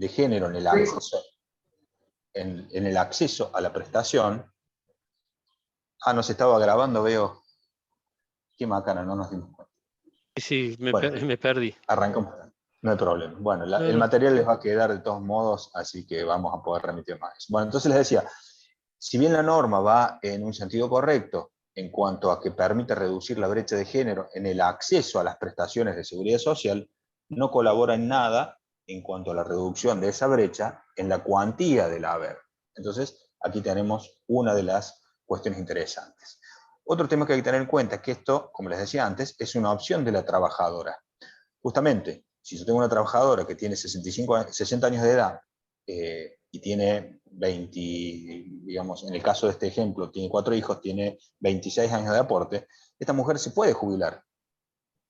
de género en el acceso a la prestación. No se estaba grabando, veo. Qué macana, no nos dimos cuenta. Sí, Bueno, me perdí. arrancamos. No hay problema. Bueno, No, el no. material les va a quedar de todos modos, así que vamos a poder remitir más. Bueno, entonces les decía, si bien la norma va en un sentido correcto en cuanto a que permite reducir la brecha de género en el acceso a las prestaciones de seguridad social, no colabora en nada en cuanto a la reducción de esa brecha en la cuantía del haber. Entonces, aquí tenemos una de las cuestiones interesantes. Otro tema que hay que tener en cuenta es que esto, como les decía antes, es una opción de la trabajadora. Justamente, si yo tengo una trabajadora que tiene 60 años de edad y tiene 20, digamos, en el caso de este ejemplo, tiene 4 hijos, tiene 26 años de aporte, esta mujer se puede jubilar,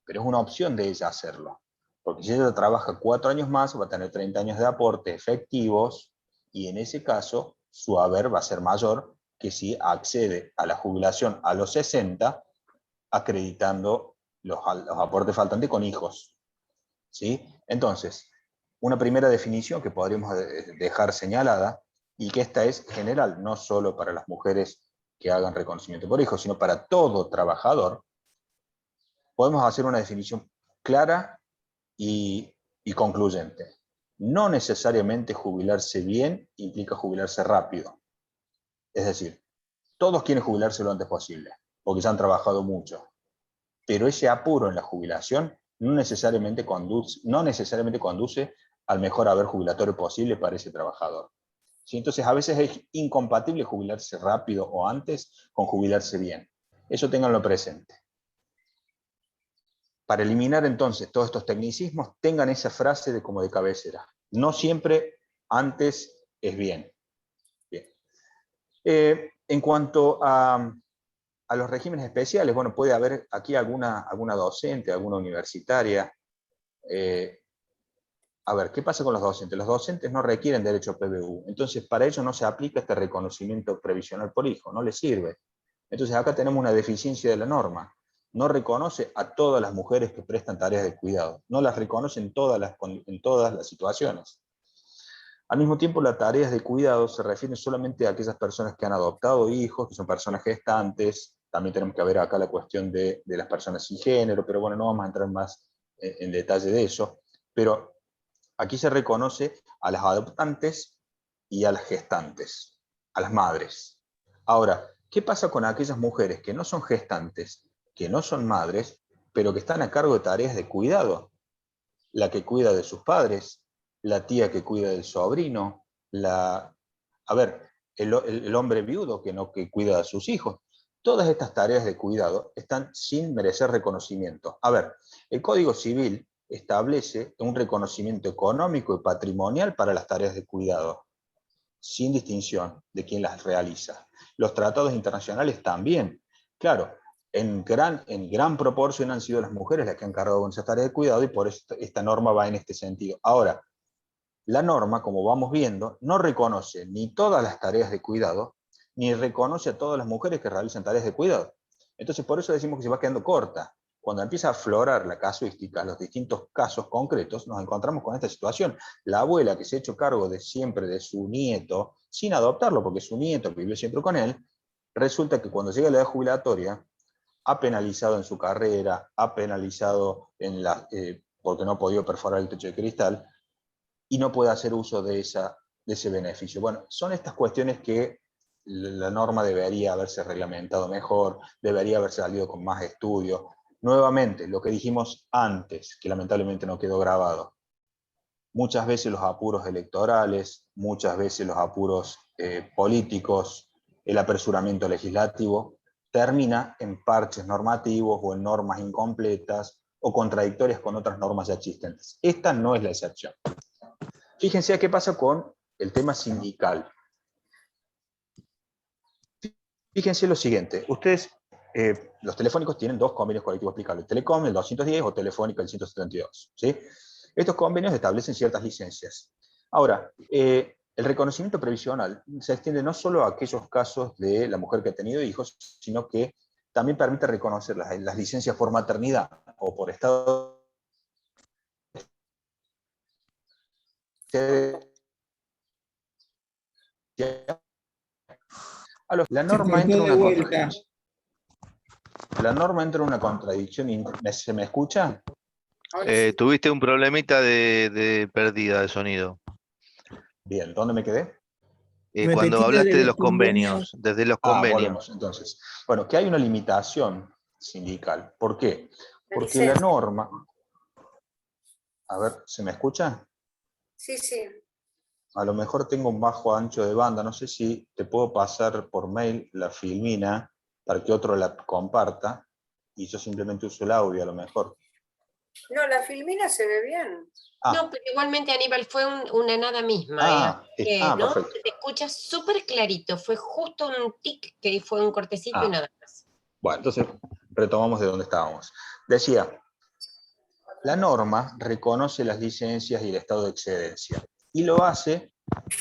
pero es una opción de ella hacerlo. Porque si ella trabaja 4 años más, va a tener 30 años de aporte efectivos y en ese caso su haber va a ser mayor que si accede a la jubilación a los 60 acreditando los aportes faltantes con hijos. ¿Sí? Entonces, una primera definición que podríamos dejar señalada, y que esta es general, no solo para las mujeres que hagan reconocimiento por hijos, sino para todo trabajador, podemos hacer una definición clara y concluyente. No necesariamente jubilarse bien implica jubilarse rápido. Es decir, todos quieren jubilarse lo antes posible, porque ya han trabajado mucho. Pero ese apuro en la jubilación no necesariamente conduce al mejor haber jubilatorio posible para ese trabajador. ¿Sí? Entonces, a veces es incompatible jubilarse rápido o antes con jubilarse bien. Eso ténganlo presente. Para eliminar entonces todos estos tecnicismos, tengan esa frase como de cabecera. No siempre antes es bien. Bien. En cuanto a los regímenes especiales, bueno, puede haber aquí alguna docente, alguna universitaria. A ver, ¿qué pasa con los docentes? Los docentes no requieren derecho a PBU, entonces para ellos no se aplica este reconocimiento previsional por hijo, no les sirve. Entonces acá tenemos una deficiencia de la norma. No reconoce a todas las mujeres que prestan tareas de cuidado, no las reconoce en todas las situaciones. Al mismo tiempo, las tareas de cuidado se refieren solamente a aquellas personas que han adoptado hijos, que son personas gestantes. También tenemos que ver acá la cuestión de las personas sin género, pero bueno, no vamos a entrar más en detalle de eso. Pero aquí se reconoce a las adoptantes y a las gestantes, a las madres. Ahora, ¿qué pasa con aquellas mujeres que no son gestantes, que no son madres, pero que están a cargo de tareas de cuidado? La que cuida de sus padres, la tía que cuida del sobrino, el hombre viudo que cuida de sus hijos. Todas estas tareas de cuidado están sin merecer reconocimiento. A ver, el Código Civil establece un reconocimiento económico y patrimonial para las tareas de cuidado, sin distinción de quién las realiza. Los tratados internacionales también. Claro, en gran proporción han sido las mujeres las que han cargado con esa tarea de cuidado y por eso esta norma va en este sentido. Ahora, la norma, como vamos viendo, no reconoce ni todas las tareas de cuidado, ni reconoce a todas las mujeres que realizan tareas de cuidado. Entonces, por eso decimos que se va quedando corta. Cuando empieza a aflorar la casuística, los distintos casos concretos, nos encontramos con esta situación. La abuela que se ha hecho cargo de siempre de su nieto, sin adoptarlo, porque su nieto vivió siempre con él, resulta que cuando llega la edad jubilatoria, ha penalizado en su carrera, ha penalizado porque no ha podido perforar el techo de cristal, y no puede hacer uso de ese beneficio. Bueno, son estas cuestiones que la norma debería haberse reglamentado mejor, debería haber salido con más estudio. Nuevamente, lo que dijimos antes, que lamentablemente no quedó grabado. Muchas veces los apuros electorales, muchas veces los apuros políticos, el apresuramiento legislativo, termina en parches normativos o en normas incompletas o contradictorias con otras normas ya existentes. Esta no es la excepción. Fíjense a qué pasa con el tema sindical. Fíjense lo siguiente, ustedes, los telefónicos tienen 2 convenios colectivos aplicables, Telecom, el 210, o Telefónica, el 172. ¿Sí? Estos convenios establecen ciertas licencias. Ahora, el reconocimiento previsional se extiende no solo a aquellos casos de la mujer que ha tenido hijos, sino que también permite reconocer las licencias por maternidad o por estado La Se norma cortó entra en de una vuelta. contradicción. La norma entra en una contradicción. ¿Se me escucha? Ahora sí. Tuviste un problemita de pérdida de sonido. Bien, ¿dónde me quedé? Cuando Repetite de hablaste de los los convenios, convenios. desde los convenios. Volvemos entonces. Bueno, que hay una limitación sindical. ¿Por qué? La Porque la licencia. norma... A ver, ¿se me escucha? Sí, sí. A lo mejor tengo un bajo ancho de banda. No sé si te puedo pasar por mail la filmina para que otro la comparta y yo simplemente uso el audio a lo mejor. No, la filmina se ve bien. No, pero igualmente, Aníbal, fue una nada misma, ¿no? Perfecto. Te escuchas súper clarito, fue justo un tic que fue un cortecito y nada más. Bueno, entonces retomamos de donde estábamos. Decía, la norma reconoce las licencias y el estado de excedencia, y lo hace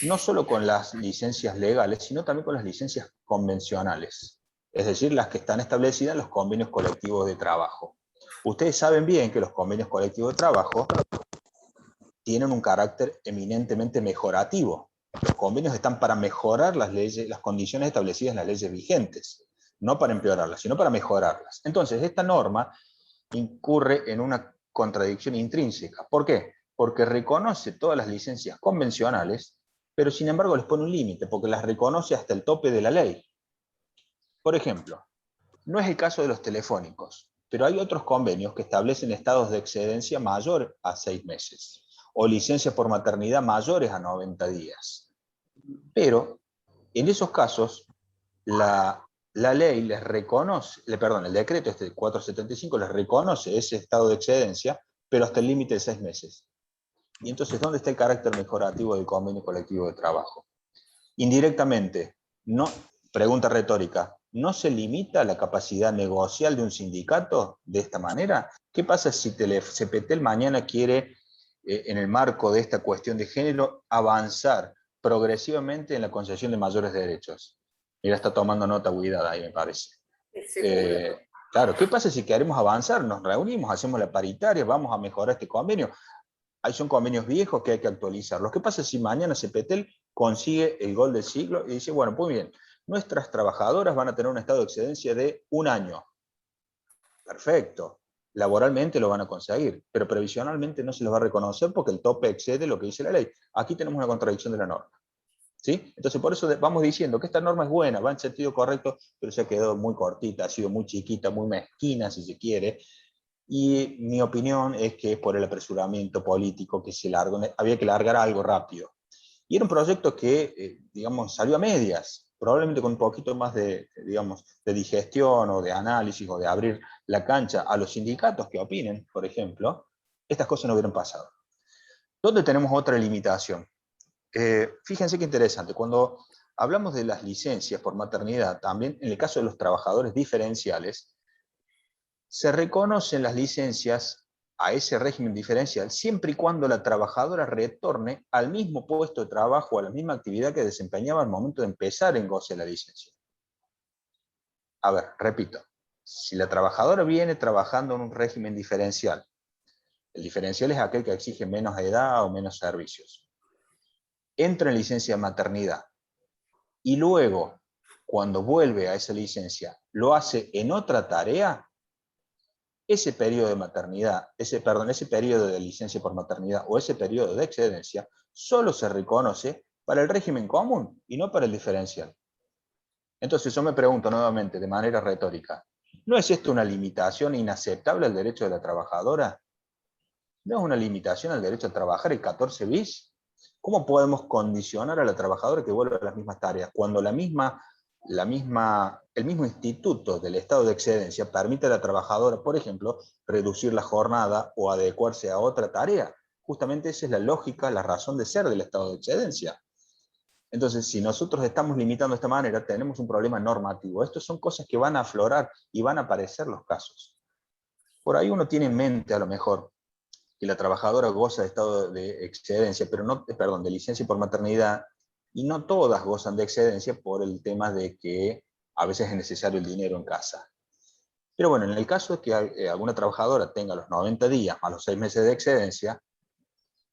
no solo con las licencias legales, sino también con las licencias convencionales, es decir, las que están establecidas en los convenios colectivos de trabajo. Ustedes saben bien que los convenios colectivos de trabajo tienen un carácter eminentemente mejorativo. Los convenios están para mejorar las leyes, las condiciones establecidas en las leyes vigentes, no para empeorarlas, sino para mejorarlas. Entonces, esta norma incurre en una contradicción intrínseca. ¿Por qué? Porque reconoce todas las licencias convencionales, pero sin embargo les pone un límite, porque las reconoce hasta el tope de la ley. Por ejemplo, no es el caso de los telefónicos, pero hay otros convenios que establecen estados de excedencia mayor a 6 meses, o licencias por maternidad mayores a 90 días. Pero, en esos casos, la ley les reconoce, el decreto este 475 les reconoce ese estado de excedencia, pero hasta el límite de 6 meses. Y entonces, ¿dónde está el carácter mejorativo del convenio colectivo de trabajo? Indirectamente, no, pregunta retórica, ¿no se limita la capacidad negocial de un sindicato de esta manera? ¿Qué pasa si CPTEL mañana quiere, en el marco de esta cuestión de género, avanzar progresivamente en la concesión de mayores derechos? Mira, está tomando nota Huidad ahí, me parece. Claro, ¿qué pasa si queremos avanzar? Nos reunimos, hacemos la paritaria, vamos a mejorar este convenio. Ahí son convenios viejos que hay que actualizarlos. ¿Qué pasa si mañana CPTEL consigue el gol del siglo y dice, bueno, pues bien, nuestras trabajadoras van a tener un estado de excedencia de 1 año? Perfecto. Laboralmente lo van a conseguir, pero previsionalmente no se les va a reconocer porque el tope excede lo que dice la ley. Aquí tenemos una contradicción de la norma. ¿Sí? Entonces, por eso vamos diciendo que esta norma es buena, va en sentido correcto, pero se ha quedado muy cortita, ha sido muy chiquita, muy mezquina, si se quiere. Y mi opinión es que por el apresuramiento político que se largó, había que largar algo rápido. Y era un proyecto que, digamos, salió a medias, probablemente con un poquito más digamos, de digestión o de análisis o de abrir la cancha a los sindicatos que opinen, por ejemplo, estas cosas no hubieran pasado. ¿Dónde tenemos otra limitación? Fíjense qué interesante, cuando hablamos de las licencias por maternidad, también en el caso de los trabajadores diferenciales, se reconocen las licencias a ese régimen diferencial siempre y cuando la trabajadora retorne al mismo puesto de trabajo, a la misma actividad que desempeñaba al momento de empezar en goce de la licencia. A ver, repito, si la trabajadora viene trabajando en un régimen diferencial, el diferencial es aquel que exige menos edad o menos servicios, entra en licencia de maternidad y luego, cuando vuelve a esa licencia, lo hace en otra tarea, ese periodo de maternidad, ese periodo de licencia por maternidad o ese periodo de excedencia, solo se reconoce para el régimen común y no para el diferencial. Entonces yo me pregunto nuevamente, de manera retórica, ¿no es esto una limitación inaceptable al derecho de la trabajadora? ¿No es una limitación al derecho a trabajar el 14 bis? ¿Cómo podemos condicionar a la trabajadora que vuelva a las mismas tareas cuando el mismo instituto del estado de excedencia permite a la trabajadora, por ejemplo, reducir la jornada o adecuarse a otra tarea? Justamente esa es la lógica, la razón de ser del estado de excedencia. Entonces, si nosotros estamos limitando de esta manera, tenemos un problema normativo. Estas son cosas que van a aflorar y van a aparecer los casos. Por ahí uno tiene en mente, a lo mejor, que la trabajadora goza de estado de excedencia, pero no, perdón, de licencia por maternidad, y no todas gozan de excedencia por el tema de que a veces es necesario el dinero en casa. Pero bueno, en el caso de que alguna trabajadora tenga los 90 días más los 6 meses de excedencia,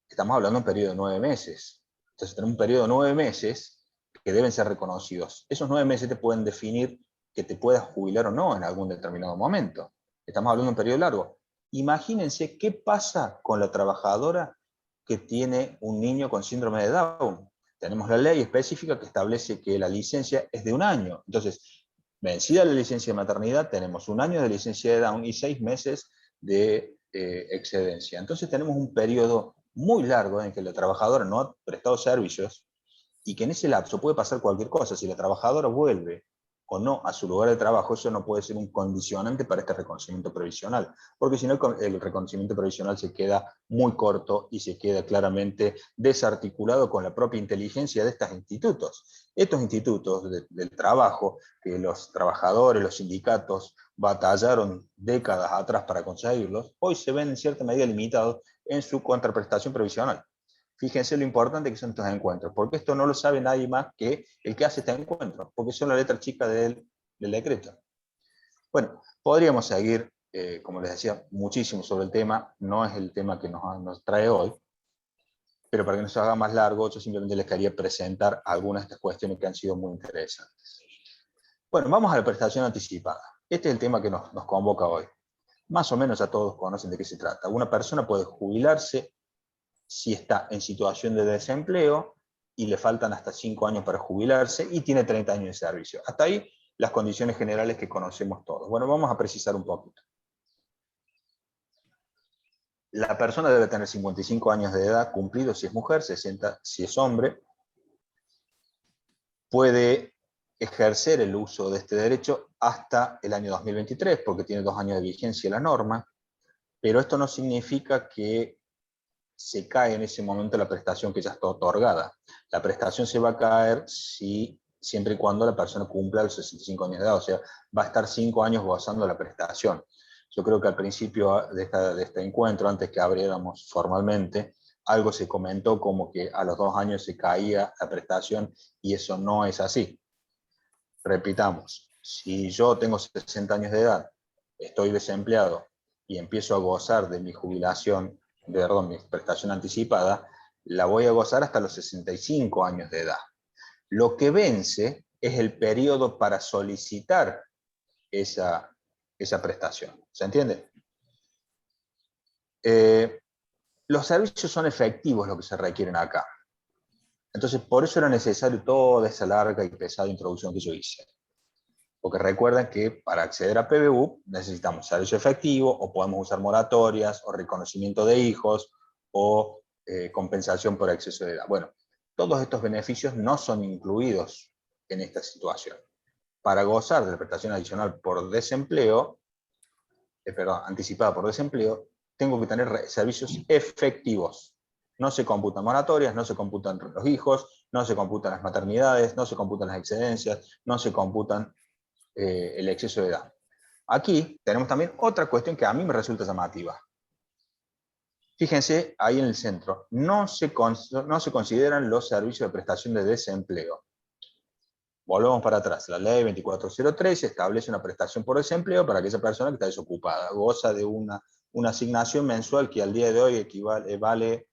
estamos hablando de un periodo de 9 meses. Entonces tenemos un periodo de 9 meses que deben ser reconocidos. Esos 9 meses te pueden definir que te puedas jubilar o no en algún determinado momento. Estamos hablando de un periodo largo. Imagínense qué pasa con la trabajadora que tiene un niño con síndrome de Down. Tenemos la ley específica que establece que la licencia es de 1 año. Entonces, vencida la licencia de maternidad, tenemos 1 año de licencia de Down y 6 meses de excedencia. Entonces tenemos un periodo muy largo en que la trabajadora no ha prestado servicios y que en ese lapso puede pasar cualquier cosa. Si la trabajadora vuelve o no a su lugar de trabajo, eso no puede ser un condicionante para este reconocimiento provisional, porque si no el reconocimiento provisional se queda muy corto y se queda claramente desarticulado con la propia inteligencia de estos institutos. Estos institutos del trabajo, que los trabajadores, los sindicatos batallaron décadas atrás para conseguirlos, hoy se ven en cierta medida limitados en su contraprestación provisional. Fíjense lo importante que son estos encuentros, porque esto no lo sabe nadie más que el que hace este encuentro, porque son la letra chica del decreto. Bueno, podríamos seguir, como les decía, muchísimo sobre el tema, no es el tema que nos trae hoy, pero para que no se haga más largo, yo simplemente les quería presentar algunas de estas cuestiones que han sido muy interesantes. Bueno, vamos a la prestación anticipada. Este es el tema que nos convoca hoy. Más o menos ya todos conocen de qué se trata. Una persona puede jubilarse si está en situación de desempleo y le faltan hasta 5 años para jubilarse y tiene 30 años de servicio. Hasta ahí las condiciones generales que conocemos todos. Bueno, vamos a precisar un poquito. La persona debe tener 55 años de edad cumplidos si es mujer, 60 si es hombre. Puede ejercer el uso de este derecho hasta el año 2023, porque tiene 2 años de vigencia la norma, pero esto no significa que se cae en ese momento la prestación que ya está otorgada. La prestación se va a caer siempre y cuando la persona cumpla los 65 años de edad, o sea, va a estar 5 años gozando la prestación. Yo creo que al principio de este encuentro, antes que abriéramos formalmente, algo se comentó como que a los 2 años se caía la prestación, y eso no es así. Repitamos, si yo tengo 60 años de edad, estoy desempleado y empiezo a gozar de mi jubilación, mi prestación anticipada, la voy a gozar hasta los 65 años de edad. Lo que vence es el periodo para solicitar esa prestación. ¿Se entiende? Los servicios son efectivos lo que se requieren acá. Entonces, por eso era necesario toda esa larga y pesada introducción que yo hice. Porque recuerden que para acceder a PBU necesitamos servicio efectivo, o podemos usar moratorias, o reconocimiento de hijos, o compensación por exceso de edad. Bueno, todos estos beneficios no son incluidos en esta situación. Para gozar de la prestación adicional por desempleo, anticipada por desempleo, tengo que tener servicios efectivos. No se computan moratorias, no se computan los hijos, no se computan las maternidades, no se computan las excedencias, no se computan el exceso de edad. Aquí tenemos también otra cuestión que a mí me resulta llamativa. Fíjense ahí en el centro, no se consideran los servicios de prestación de desempleo. Volvemos para atrás, la ley 2403 establece una prestación por desempleo para aquella persona que está desocupada, goza de una asignación mensual que al día de hoy vale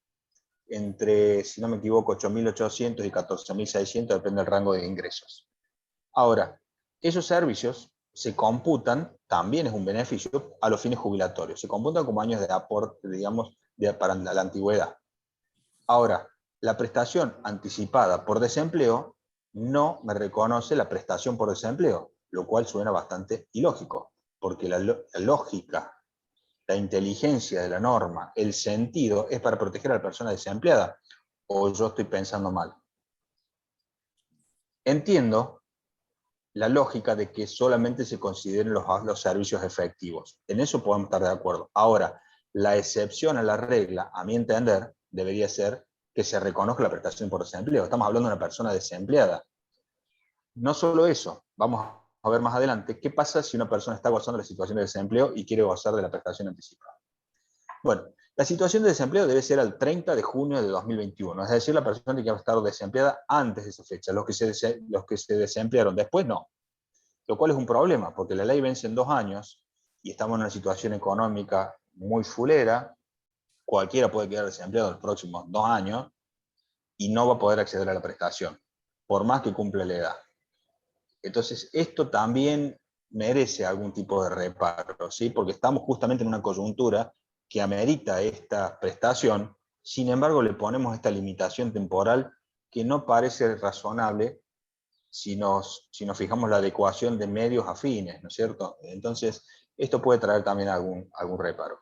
entre, si no me equivoco, 8.800 y 14.600, depende del rango de ingresos. Ahora, esos servicios se computan, también es un beneficio, a los fines jubilatorios. Se computan como años de aporte, digamos, para la antigüedad. Ahora, la prestación anticipada por desempleo no me reconoce la prestación por desempleo, lo cual suena bastante ilógico, porque la lógica, la inteligencia de la norma, el sentido es para proteger a la persona desempleada, o yo estoy pensando mal. Entiendo la lógica de que solamente se consideren los servicios efectivos. En eso podemos estar de acuerdo. Ahora, la excepción a la regla, a mi entender, debería ser que se reconozca la prestación por desempleo. Estamos hablando de una persona desempleada. No solo eso, vamos a ver más adelante, ¿qué pasa si una persona está gozando de la situación de desempleo y quiere gozar de la prestación anticipada? Bueno, la situación de desempleo debe ser al 30 de junio de 2021, es decir, la persona tiene que estar desempleada antes de esa fecha. Los que se desemplearon después no. Lo cual es un problema, porque la ley vence en 2 años y estamos en una situación económica muy fulera. cualquiera puede quedar desempleado en los próximos 2 años y no va a poder acceder a la prestación, por más que cumpla la edad. Entonces, esto también merece algún tipo de reparo, ¿sí? Porque estamos justamente en una coyuntura que amerita esta prestación, sin embargo le ponemos esta limitación temporal que no parece razonable si nos fijamos la adecuación de medios a fines, ¿no es cierto? Entonces, esto puede traer también algún reparo.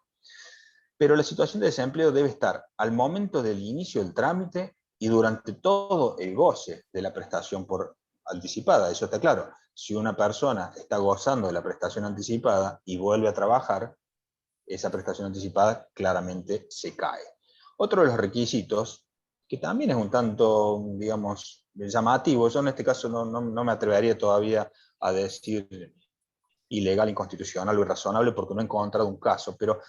Pero la situación de desempleo debe estar al momento del inicio del trámite y durante todo el goce de la prestación por anticipada, eso está claro. Si una persona está gozando de la prestación anticipada y vuelve a trabajar, esa prestación anticipada claramente se cae. Otro de los requisitos, que también es un tanto, digamos, llamativo, yo en este caso no me atrevería todavía a decir ilegal, inconstitucional o irrazonable porque no he encontrado un caso, pero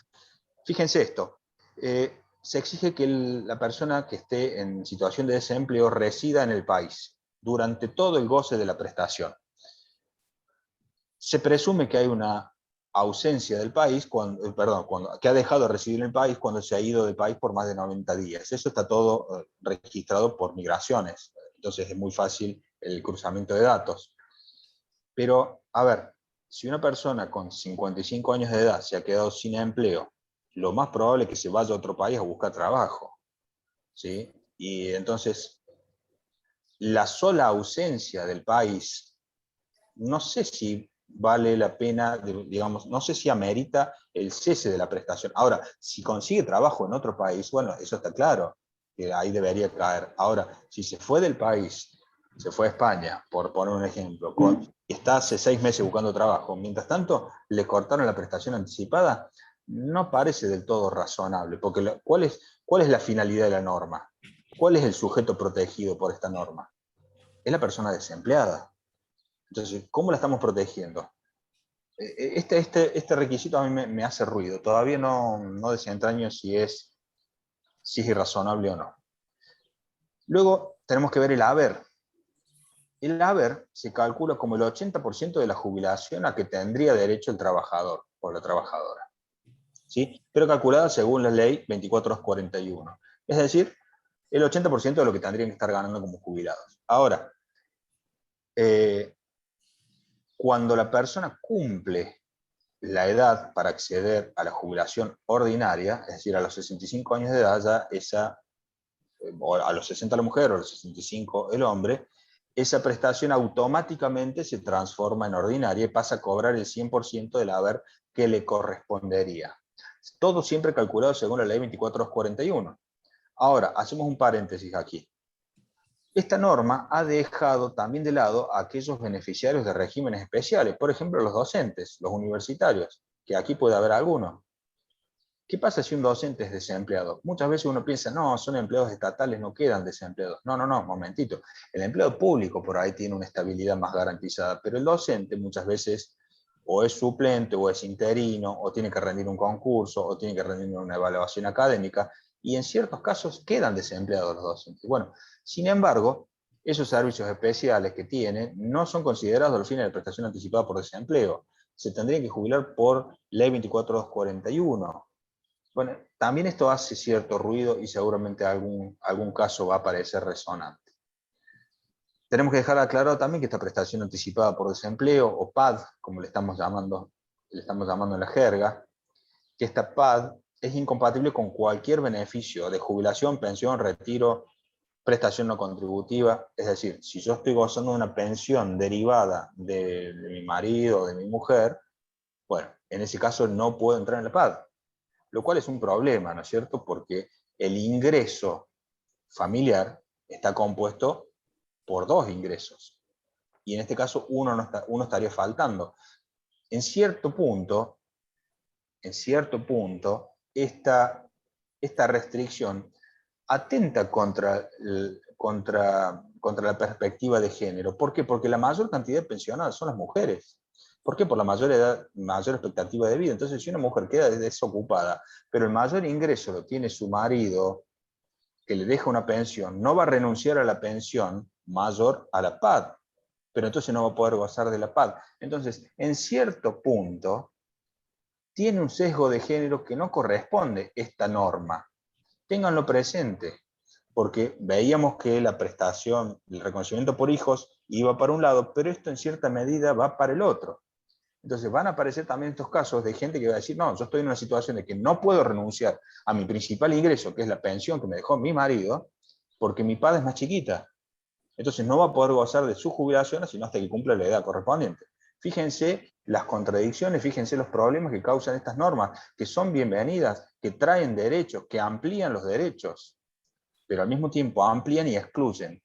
fíjense esto, se exige que la persona que esté en situación de desempleo resida en el país durante todo el goce de la prestación. Se presume que hay una ausencia del país, que ha dejado de residir en el país cuando se ha ido del país por más de 90 días. Eso está todo registrado por migraciones, entonces es muy fácil el cruzamiento de datos. Pero, a ver, si una persona con 55 años de edad se ha quedado sin empleo, lo más probable es que se vaya a otro país a buscar trabajo, ¿sí? Y entonces, la sola ausencia del país, no sé si vale la pena, digamos, no sé si amerita el cese de la prestación. Ahora, si consigue trabajo en otro país, bueno, eso está claro, que ahí debería caer. Ahora, si se fue del país, se fue a España, por poner un ejemplo, y está hace 6 meses buscando trabajo, mientras tanto le cortaron la prestación anticipada, no parece del todo razonable, porque ¿cuál es la finalidad de la norma? ¿Cuál es el sujeto protegido por esta norma? Es la persona desempleada. Entonces, ¿cómo la estamos protegiendo? Este requisito a mí me hace ruido. Todavía no desentraño si es irrazonable o no. Luego tenemos que ver el haber. El haber se calcula como el 80% de la jubilación a que tendría derecho el trabajador o la trabajadora, ¿sí? Pero calculada según la ley 24241. Es decir, el 80% de lo que tendrían que estar ganando como jubilados. Ahora, cuando la persona cumple la edad para acceder a la jubilación ordinaria, es decir, a los 65 años de edad, ya o a los 60 la mujer o a los 65 el hombre, esa prestación automáticamente se transforma en ordinaria y pasa a cobrar el 100% del haber que le correspondería. Todo siempre calculado según la ley 24241. Ahora, hacemos un paréntesis aquí. Esta norma ha dejado también de lado a aquellos beneficiarios de regímenes especiales, por ejemplo, los docentes, los universitarios, que aquí puede haber alguno. ¿Qué pasa si un docente es desempleado? Muchas veces uno piensa, no, son empleados estatales, no quedan desempleados. No, momentito. El empleado público por ahí tiene una estabilidad más garantizada, pero el docente muchas veces o es suplente, o es interino, o tiene que rendir un concurso, o tiene que rendir una evaluación académica, y en ciertos casos quedan desempleados los docentes. Bueno, sin embargo, esos servicios especiales que tienen no son considerados al fin de la prestación anticipada por desempleo. Se tendrían que jubilar por ley 24241. Bueno, también esto hace cierto ruido y seguramente algún caso va a parecer resonante. Tenemos que dejar aclarado también que esta prestación anticipada por desempleo, o PAD, como le estamos llamando en la jerga, que esta PAD es incompatible con cualquier beneficio de jubilación, pensión, retiro, prestación no contributiva. Es decir, si yo estoy gozando de una pensión derivada de mi marido o de mi mujer, bueno, en ese caso no puedo entrar en la PAD. Lo cual es un problema, ¿no es cierto? Porque el ingreso familiar está compuesto por 2 ingresos. Y en este caso uno estaría faltando. En cierto punto, esta restricción atenta contra la perspectiva de género. ¿Por qué? Porque la mayor cantidad de pensionadas son las mujeres. ¿Por qué? Por la mayor edad, mayor expectativa de vida. Entonces, si una mujer queda desocupada, pero el mayor ingreso lo tiene su marido, que le deja una pensión, no va a renunciar a la pensión mayor a la PAD, pero entonces no va a poder gozar de la PAD. Entonces, en cierto punto, tiene un sesgo de género que no corresponde esta norma. ténganlo presente, porque veíamos que la prestación, el reconocimiento por hijos iba para un lado, pero esto en cierta medida va para el otro. Entonces van a aparecer también estos casos de gente que va a decir, no, yo estoy en una situación de que no puedo renunciar a mi principal ingreso, que es la pensión que me dejó mi marido, porque mi padre es más chiquita. Entonces no va a poder gozar de su jubilación sino hasta que cumpla la edad correspondiente. Fíjense las contradicciones, fíjense los problemas que causan estas normas, que son bienvenidas, que traen derechos, que amplían los derechos, pero al mismo tiempo amplían y excluyen.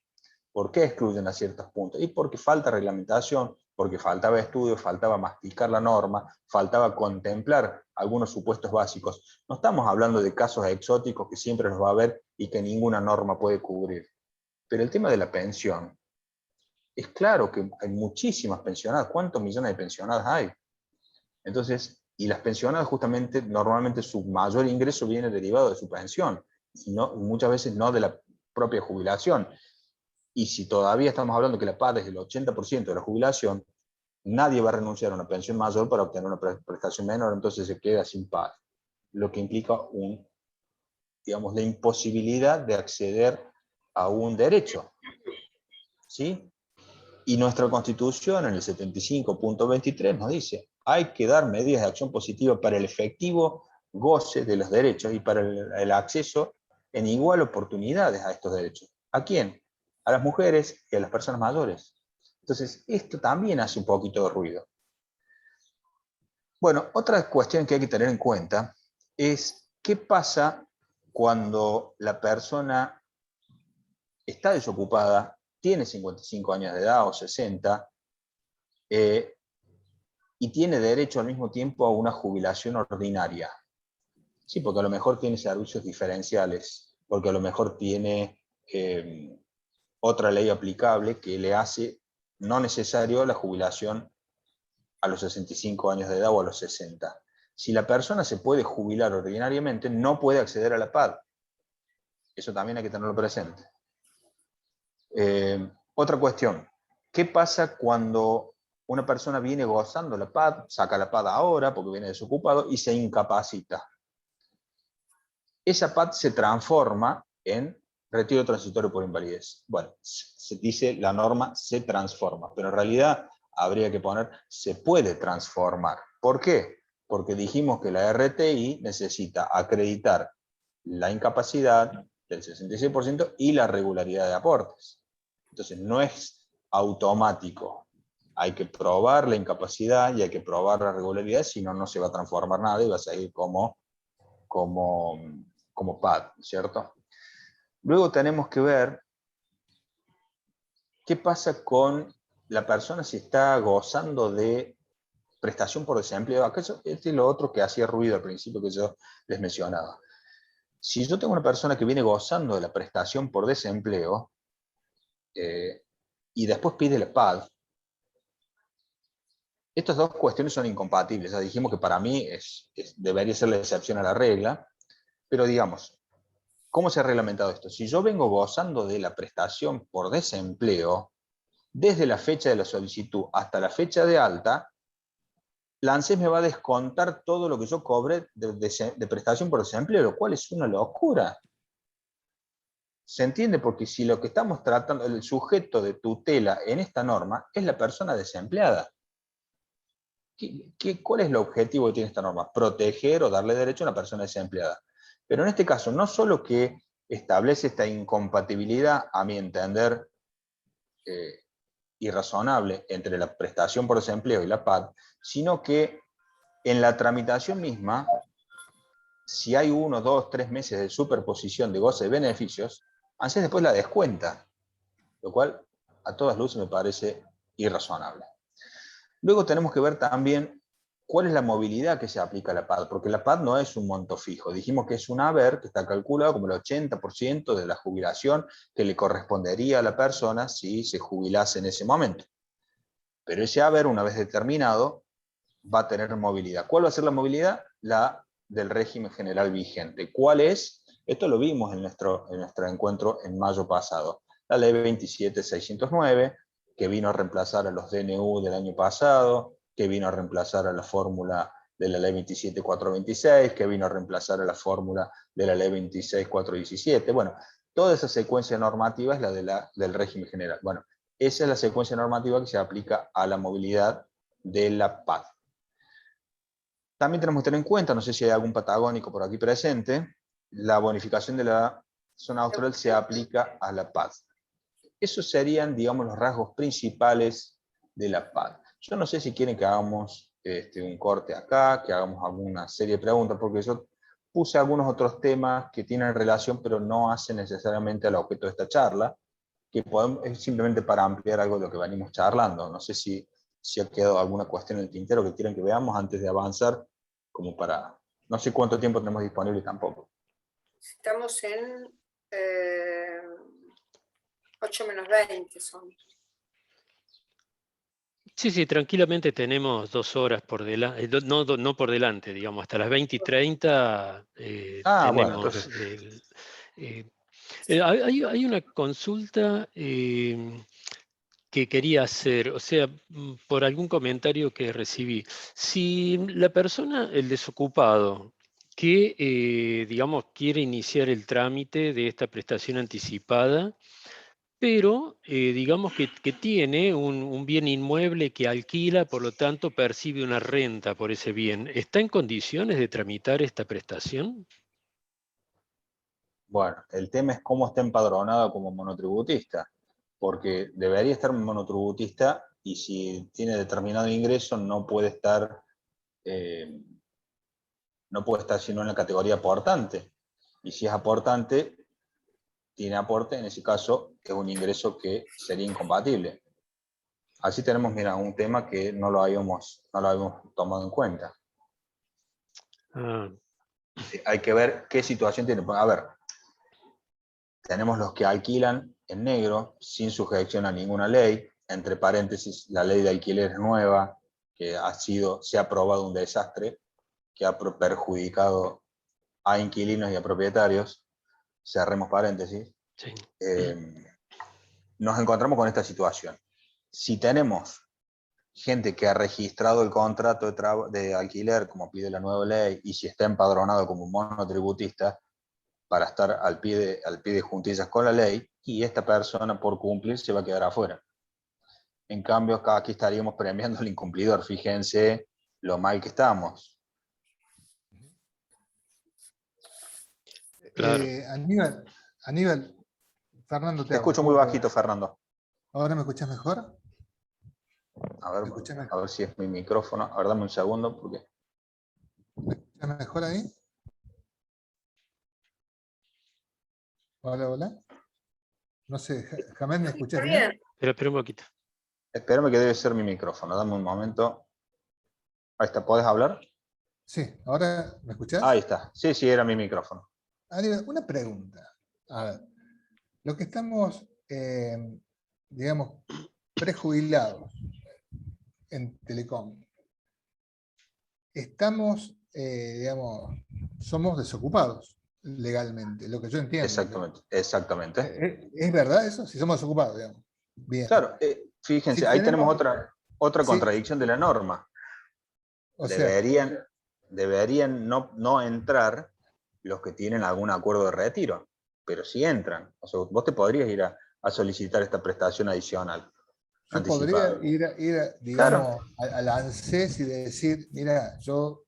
¿Por qué excluyen a ciertos puntos? Y porque falta reglamentación, porque faltaba estudio, faltaba masticar la norma, faltaba contemplar algunos supuestos básicos. No estamos hablando de casos exóticos que siempre los va a haber y que ninguna norma puede cubrir. Pero el tema de la pensión, es claro que hay muchísimas pensionadas. ¿Cuántos millones de pensionadas hay? Entonces, y las pensionadas justamente, normalmente su mayor ingreso viene derivado de su pensión, y muchas veces no de la propia jubilación. Y si todavía estamos hablando que la PAD es el 80% de la jubilación, nadie va a renunciar a una pensión mayor para obtener una prestación menor, entonces se queda sin PAD. Lo que implica digamos, la imposibilidad de acceder a un derecho. ¿Sí? Y nuestra Constitución, en el 75.23, nos dice, hay que dar medidas de acción positiva para el efectivo goce de los derechos y para el acceso en igual oportunidades a estos derechos. ¿A quién? A las mujeres y a las personas mayores. Entonces, esto también hace un poquito de ruido. Bueno, otra cuestión que hay que tener en cuenta es qué pasa cuando la persona está desocupada, tiene 55 años de edad o 60, y tiene derecho al mismo tiempo a una jubilación ordinaria. Sí, porque a lo mejor tiene servicios diferenciales, porque a lo mejor tiene otra ley aplicable que le hace no necesario la jubilación a los 65 años de edad o a los 60. Si la persona se puede jubilar ordinariamente, no puede acceder a la PAD. Eso también hay que tenerlo presente. Otra cuestión, ¿qué pasa cuando una persona viene gozando la PAD, saca la PAD ahora porque viene desocupado y se incapacita? Esa PAD se transforma en retiro transitorio por invalidez. Bueno, se dice la norma se transforma, pero en realidad habría que poner se puede transformar. ¿Por qué? Porque dijimos que la RTI necesita acreditar la incapacidad del 66% y la regularidad de aportes. Entonces no es automático. Hay que probar la incapacidad y hay que probar la regularidad, si no, no se va a transformar nada y va a seguir como PAD, ¿cierto? Luego tenemos que ver qué pasa con la persona si está gozando de prestación por desempleo. Acá este es lo otro que hacía ruido al principio que yo les mencionaba. Si yo tengo una persona que viene gozando de la prestación por desempleo y después pide la PAD, estas dos cuestiones son incompatibles. Ya dijimos que para mí debería ser la excepción a la regla, pero digamos, ¿cómo se ha reglamentado esto? Si yo vengo gozando de la prestación por desempleo, desde la fecha de la solicitud hasta la fecha de alta, la ANSES me va a descontar todo lo que yo cobre de prestación por desempleo, lo cual es una locura. ¿Se entiende? Porque si lo que estamos tratando, el sujeto de tutela en esta norma es la persona desempleada. ¿Cuál es el objetivo que tiene esta norma? Proteger o darle derecho a una persona desempleada. Pero en este caso, no solo que establece esta incompatibilidad, a mi entender, irrazonable entre la prestación por desempleo y la PAD, sino que en la tramitación misma, si hay 1, 2, 3 meses de superposición de goce de beneficios, ANSES después la descuenta, lo cual a todas luces me parece irrazonable. Luego tenemos que ver también cuál es la movilidad que se aplica a la PAD, porque la PAD no es un monto fijo. Dijimos que es un haber que está calculado como el 80% de la jubilación que le correspondería a la persona si se jubilase en ese momento. Pero ese haber, una vez determinado, va a tener movilidad. ¿Cuál va a ser la movilidad? La del régimen general vigente. ¿Cuál es? Esto lo vimos en nuestro encuentro en mayo pasado. La ley 27.609, que vino a reemplazar a los DNU del año pasado, que vino a reemplazar a la fórmula de la ley 27.426, que vino a reemplazar a la fórmula de la ley 26.417. Bueno, toda esa secuencia normativa es del régimen general. Bueno, esa es la secuencia normativa que se aplica a la movilidad de la PAD. También tenemos que tener en cuenta, no sé si hay algún patagónico por aquí presente, la bonificación de la zona austral se aplica a la PAD. Esos serían, digamos, los rasgos principales de la PAD. Yo no sé si quieren que hagamos un corte acá, que hagamos alguna serie de preguntas, porque yo puse algunos otros temas que tienen relación, pero no hacen necesariamente al objeto de esta charla, que es simplemente para ampliar algo de lo que venimos charlando. No sé si ha quedado alguna cuestión en el tintero que quieran que veamos antes de avanzar, como para... No sé cuánto tiempo tenemos disponible tampoco. Estamos en 8 menos 20 son. Sí, tranquilamente tenemos 2 horas por delante, no por delante, digamos, hasta las 20:30 Bueno, tenemos... entonces... hay una consulta que quería hacer, o sea, por algún comentario que recibí. Si la persona, el desocupado, que, digamos, quiere iniciar el trámite de esta prestación anticipada, pero digamos que tiene un bien inmueble que alquila, por lo tanto percibe una renta por ese bien, ¿está en condiciones de tramitar esta prestación? Bueno, el tema es cómo está empadronado como monotributista, porque debería estar monotributista y si tiene determinado ingreso no puede estar sino en la categoría aportante. Y si es aportante, tiene aporte, en ese caso es un ingreso que sería incompatible. Así tenemos, mira, un tema que no lo habíamos tomado en cuenta. Hay que ver qué situación tiene. A ver, tenemos los que alquilan en negro, sin sujeción a ninguna ley, entre paréntesis, la ley de alquiler es nueva, que se ha aprobado un desastre, que ha perjudicado a inquilinos y a propietarios, cerremos paréntesis. Sí. Nos encontramos con esta situación. Si tenemos gente que ha registrado el contrato de alquiler, como pide la nueva ley, y si está empadronado como monotributista, para estar al pie de juntillas con la ley, y esta persona por cumplir se va a quedar afuera. En cambio, aquí estaríamos premiando al incumplidor. Fíjense lo mal que estamos. Claro. Aníbal, Fernando Te escucho muy bajito, Fernando. ¿Ahora me escuchás mejor? A ver si es mi micrófono. A ver, dame un segundo. Porque... ¿Me escuchás mejor ahí? Hola. No sé, Jamés, ¿me escuchás bien? Espera un poquito. Espérame que debe ser mi micrófono. Dame un momento. Ahí está, ¿podés hablar? Sí, ¿ahora me escuchás? Ahí está. Sí, era mi micrófono. Aníbal, una pregunta. A ver, lo que estamos, digamos, prejubilados en Telecom, estamos, digamos, somos desocupados legalmente, lo que yo entiendo. Exactamente. ¿Es verdad eso? Si somos desocupados, digamos. Bien. Claro, fíjense, Si ahí tenemos otra contradicción de la norma. O sea, deberían no entrar los que tienen algún acuerdo de retiro, pero sí entran. O sea, vos te podrías ir a solicitar esta prestación adicional. Yo podría ir digamos, a la ANSES y decir, mira, yo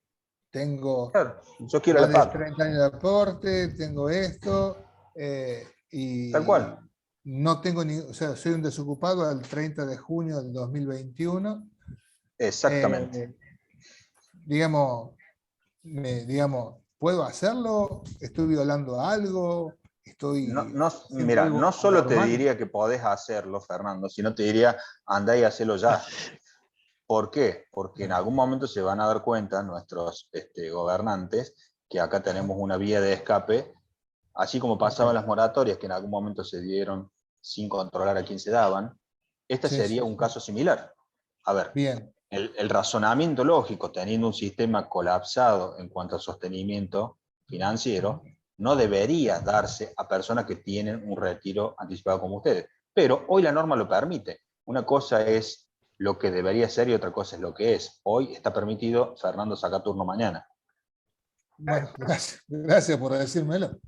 tengo yo quiero más la de PAD. 30 años de aporte, tengo esto, y Tal cual. no tengo o sea, soy un desocupado al 30 de junio del 2021. Exactamente. Digamos, ¿puedo hacerlo? ¿Estoy violando algo? Mira, no solo te diría que podés hacerlo, Fernando, sino te diría, andá y hacelo ya. ¿Por qué? Porque en algún momento se van a dar cuenta nuestros gobernantes que acá tenemos una vía de escape, así como pasaban las moratorias que en algún momento se dieron sin controlar a quién se daban. Sería un caso similar. A ver, bien. El razonamiento lógico, teniendo un sistema colapsado en cuanto a sostenimiento financiero, no debería darse a personas que tienen un retiro anticipado como ustedes. Pero hoy la norma lo permite. Una cosa es lo que debería ser y otra cosa es lo que es. Hoy está permitido, Fernando saca turno mañana. Bueno, gracias por decírmelo.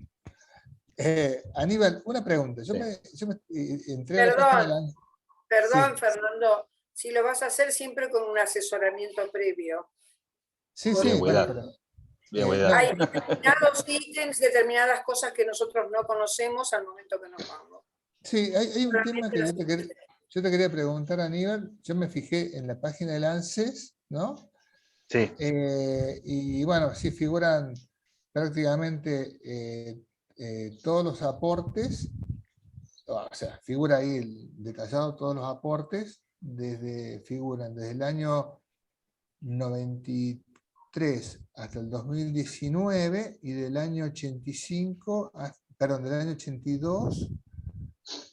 Aníbal, una pregunta. Yo me entré a la página de la... Perdón, Sí. Fernando, si lo vas a hacer siempre con un asesoramiento previo. Sí, Bien sí, bueno, cuidado. pero... Bien no, cuidado. Hay determinados ítems, determinadas cosas que nosotros no conocemos al momento que nos vamos. sí, hay un tema Solamente que los- yo te quería preguntar, Aníbal. Yo me fijé en la página del ANSES, ¿no? Sí, Y bueno, sí figuran prácticamente todos los aportes, o sea, figura ahí detallado todos los aportes, figuran desde el año 93 hasta el 2019 y del año 85, perdón, del año 82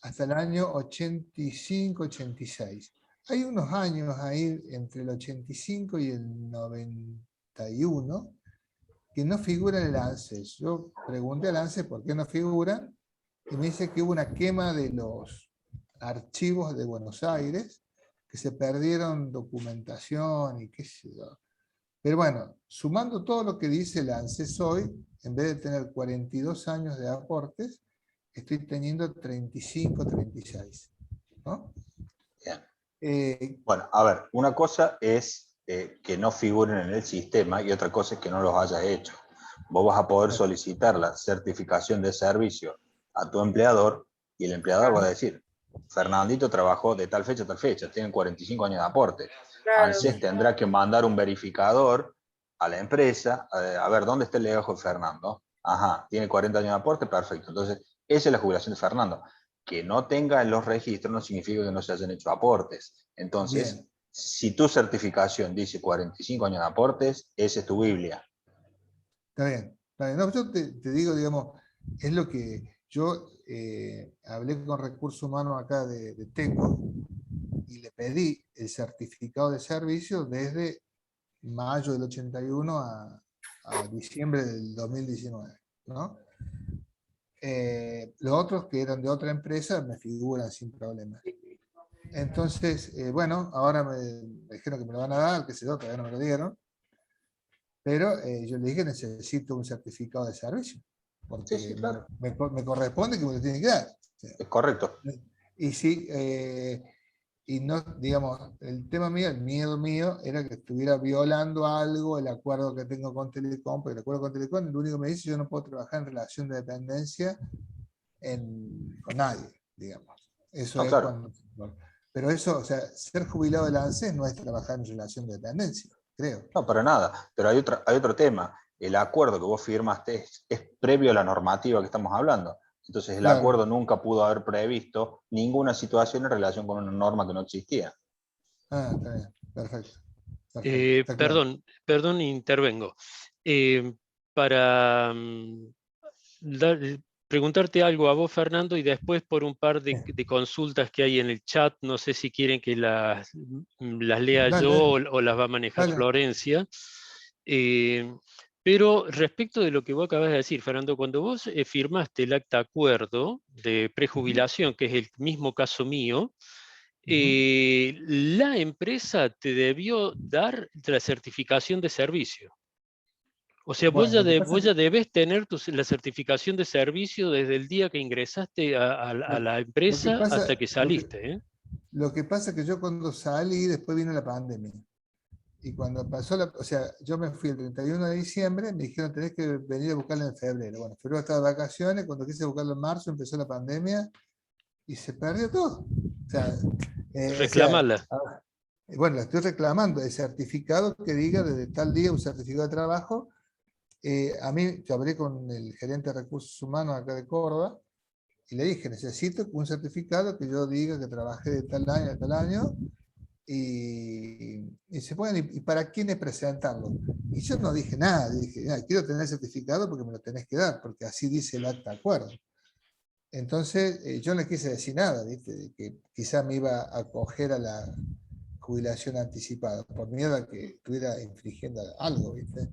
hasta el año 85-86. Hay unos años ahí entre el 85 y el 91 que no figuran en el ANSES. Yo pregunté al ANSES por qué no figuran y me dice que hubo una quema de los archivos de Buenos Aires, que se perdieron documentación y qué sé yo. Pero bueno, sumando todo lo que dice el ANSES hoy, en vez de tener 42 años de aportes, estoy teniendo 35, 36. ¿No? bien. Bueno, a ver, una cosa es que no figuren en el sistema y otra cosa es que no los hayas hecho. Vos vas a poder solicitar la certificación de servicio a tu empleador y el empleador va a decir, Fernandito trabajó de tal fecha a tal fecha, tiene 45 años de aporte. Claro, ANSES tendrá que mandar un verificador a la empresa, a ver, ¿dónde está el legajo de Fernando? Ajá, tiene 40 años de aporte, perfecto. Entonces, esa es la jubilación de Fernando. Que no tenga en los registros no significa que no se hayan hecho aportes. Entonces, bien. si tu certificación dice 45 años de aportes, esa es tu Biblia. Está bien. Está bien. No, yo te digo, digamos, es lo que yo hablé con Recursos Humanos acá de Teco y le pedí el certificado de servicio desde mayo del 81 a diciembre del 2019, ¿no? Los otros que eran de otra empresa me figuran sin problema. Entonces, bueno, ahora me dijeron que me lo van a dar, que sé yo, todavía no me lo dieron, pero yo le dije que necesito un certificado de servicio, porque Sí, claro. me corresponde que me lo tiene que dar. Es correcto. Y sí, y no, digamos, el tema mío, el miedo mío, era que estuviera violando algo, el acuerdo que tengo con Telecom, porque el acuerdo con Telecom, lo único que me dice, yo no puedo trabajar en relación de dependencia con nadie, digamos. Eso No, es claro. cuando... Pero eso, o sea, ser jubilado de la ANSES no es trabajar en relación de dependencia, creo. No, para nada. Pero hay otro tema. El acuerdo que vos firmaste es previo a la normativa que estamos hablando. Entonces el Claro. acuerdo nunca pudo haber previsto ninguna situación en relación con una norma que no existía. Ah, está bien, perfecto. Perfecto, está claro. Perdón, intervengo. Para preguntarte algo a vos, Fernando, y después por un par de consultas que hay en el chat, no sé si quieren que las lea yo Dale, o las va a manejar dale. Florencia. Pero respecto de lo que vos acabas de decir, Fernando, cuando vos firmaste el acta acuerdo de prejubilación, que es el mismo caso mío, la empresa te debió dar la certificación de servicio. O sea, Bueno, lo que pasa vos es ya debes tener la certificación de servicio desde el día que ingresaste a la lo que empresa hasta pasa, que saliste, ¿eh? lo que pasa es que yo cuando salí, después vino la pandemia. Y cuando pasó o sea, yo me fui el 31 de diciembre, me dijeron tenés que venir a buscarlo en febrero. Bueno, febrero estaba de vacaciones, cuando quise buscarlo en marzo empezó la pandemia y se perdió todo. O sea, Reclamala. bueno, lo estoy reclamando, el certificado que diga desde tal día un certificado de trabajo. A mí, yo hablé con el gerente de recursos humanos acá de Córdoba y le dije, necesito un certificado que yo diga que trabajé de tal año a tal año y se pueden, ¿y para quiénes presentarlo? Y yo no dije nada, dije, quiero tener el certificado porque me lo tenés que dar, porque así dice el acta de acuerdo. Entonces, yo no quise decir nada, ¿viste? De que quizá me iba a acoger a la jubilación anticipada, por miedo a que estuviera infringiendo algo, ¿viste?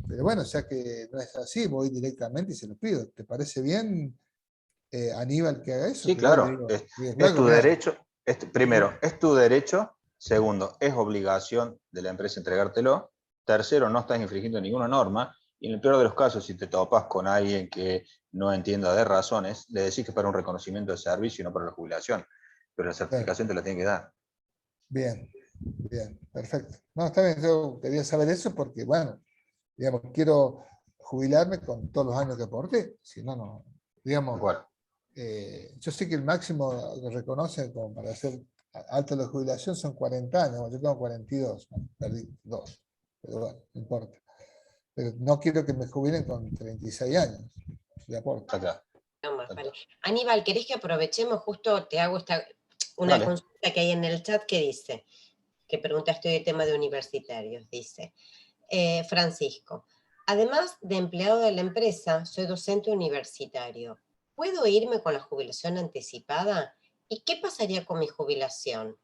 Pero bueno, ya que no es así, voy directamente y se lo pido. ¿Te parece bien, Aníbal, que haga eso? Sí, Que vos le claro. digo, Es claro, tu mirá, derecho. Primero, es tu derecho Segundo, es obligación de la empresa entregártelo. Tercero, no estás infringiendo ninguna norma. Y en el peor de los casos, si te topas con alguien que no entienda de razones, le decís que es para un reconocimiento de servicio y no para la jubilación. Pero la certificación te la tiene que dar. Bien, bien, perfecto. No, está bien, yo quería saber eso porque, bueno, digamos, quiero jubilarme con todos los años que aporté. Si no, no. Digamos, Bueno, yo sé que el máximo que reconoce como para hacer alta la jubilación son 40 años. Yo tengo 42, ¿no? Perdí 2. Pero bueno, no importa. Pero no quiero que me jubilen con 36 años. De aporte. está claro. No más, vale. Aníbal, ¿querés que aprovechemos? Justo te hago una Dale. consulta que hay en el chat que dice, que preguntaste hoy el tema de universitarios, dice, Francisco, además de empleado de la empresa, soy docente universitario. ¿Puedo irme con la jubilación anticipada? ¿Y qué pasaría con mi jubilación?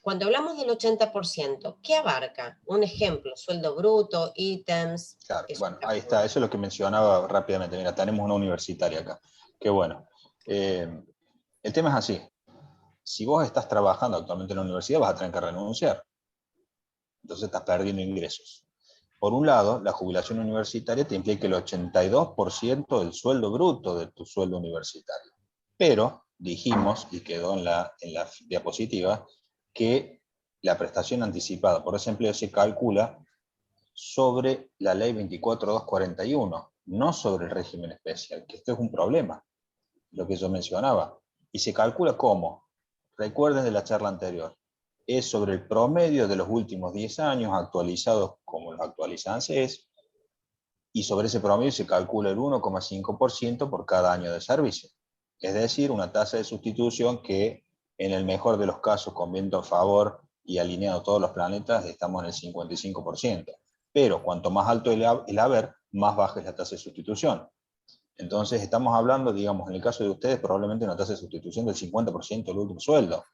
Cuando hablamos del 80%, ¿qué abarca? Un ejemplo, sueldo bruto, ítems. Claro, bueno, ahí está, eso es lo que mencionaba rápidamente. Mira, tenemos una universitaria acá. Qué bueno. El tema es así. Si vos estás trabajando actualmente en la universidad, vas a tener que renunciar. Entonces estás perdiendo ingresos. Por un lado, la jubilación universitaria te implica el 82% del sueldo bruto de tu sueldo universitario. Pero dijimos, y quedó en la diapositiva, que la prestación anticipada por desempleo se calcula sobre la ley 24241, no sobre el régimen especial, que esto es un problema, lo que yo mencionaba. Y se calcula ¿cómo? Recuerden de la charla anterior. Es sobre el promedio de los últimos 10 años, actualizados como los actualiza ANSES, y sobre ese promedio se calcula el 1,5% por cada año de servicio. Es decir, una tasa de sustitución que, en el mejor de los casos, con viento a favor y alineado todos los planetas, estamos en el 55%. Pero cuanto más alto el haber, más baja es la tasa de sustitución. Entonces estamos hablando, digamos, en el caso de ustedes, probablemente una tasa de sustitución del 50% del último sueldo,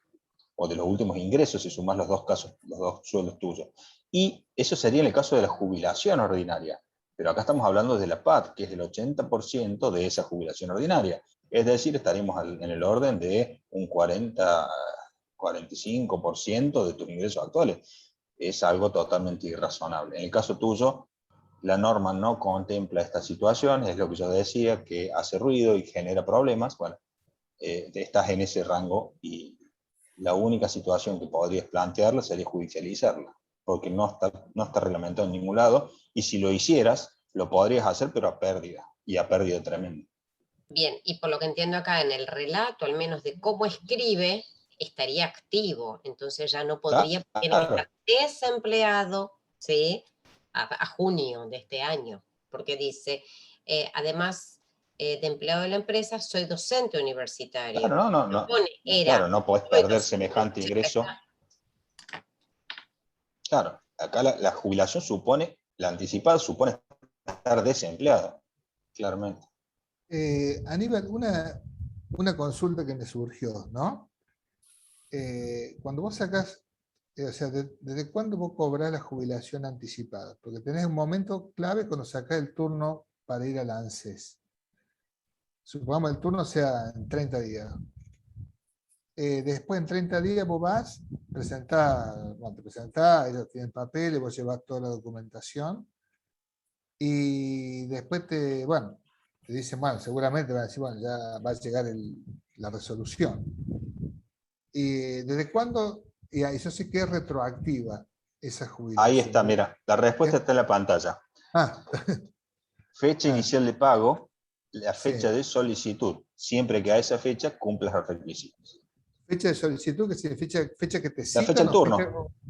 o de los últimos ingresos, si sumás los dos casos, los dos sueldos tuyos. Y eso sería en el caso de la jubilación ordinaria. Pero acá estamos hablando de la PAT, que es el 80% de esa jubilación ordinaria. Es decir, estaríamos en el orden de un 45% de tus ingresos actuales. Es algo totalmente irrazonable. En el caso tuyo, la norma no contempla esta situación, es lo que yo decía, que hace ruido y genera problemas. Bueno, estás en ese rango y la única situación que podrías plantearla sería judicializarla, porque no está reglamentado en ningún lado, y si lo hicieras, lo podrías hacer, pero a pérdida, y a pérdida tremenda. Bien, y por lo que entiendo acá en el relato, al menos de cómo escribe, estaría activo, entonces ya no podría estar desempleado, ¿sí? A junio de este año, porque dice, además de empleado de la empresa, soy docente universitario. Claro, no. Claro, no podés perder semejante ingreso. Claro, acá la jubilación supone, la anticipada supone estar desempleado, claramente. Aníbal, una consulta que me surgió, ¿no? Cuando vos sacás, o sea, ¿desde cuándo vos cobrás la jubilación anticipada? Porque tenés un momento clave cuando sacás el turno para ir al ANSES. Supongamos el turno sea en 30 días. Después en 30 días vos vas, te presentás, ellos tienen papeles, vos llevas toda la documentación y después te dicen, bueno, seguramente van a decir, bueno, ya va a llegar la resolución. ¿Y desde cuándo? Y eso sí que es retroactiva esa jubilación. Ahí está, mira, la respuesta está en la pantalla. Fecha inicial de pago, la fecha de solicitud, siempre que a esa fecha cumplas los requisitos. Fecha de solicitud, que es fecha que te citan. La fecha del turno.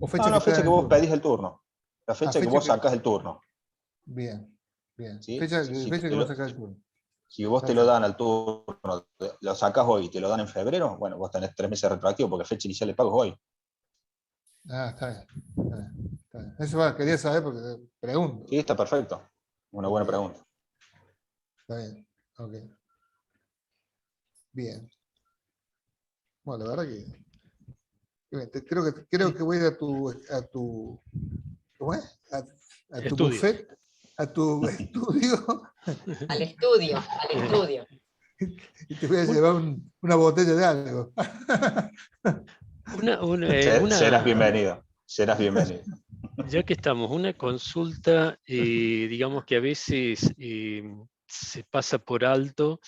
Fecha que vos pedís el turno. La fecha que vos sacás el turno. Bien. ¿Sí? Fecha que vos sacás el turno. Si vos te lo dan al turno, lo sacás hoy y te lo dan en febrero, bueno, vos tenés 3 meses retroactivos porque fecha inicial de pago es hoy. Está bien. Eso quería saber porque pregunto. Sí, está perfecto. Una buena pregunta. Está bien, ok. Bien. Bueno, la verdad que creo que voy a ir a tu ¿cómo es? A tu buffet, a tu estudio. Al estudio. Y te voy a llevar una botella de algo. Serás bienvenido. Serás bienvenido. Ya que estamos, una consulta, digamos que a veces se pasa por alto,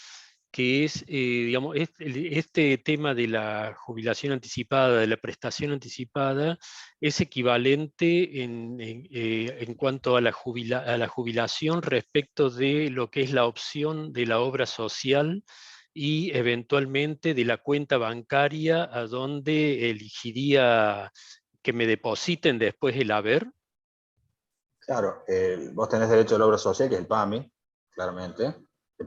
que es, digamos, este tema de la jubilación anticipada, de la prestación anticipada, es equivalente en cuanto a la jubilación respecto de lo que es la opción de la obra social y eventualmente de la cuenta bancaria a donde elegiría que me depositen después el haber. Claro, vos tenés derecho a la obra social, que es el PAMI, claramente,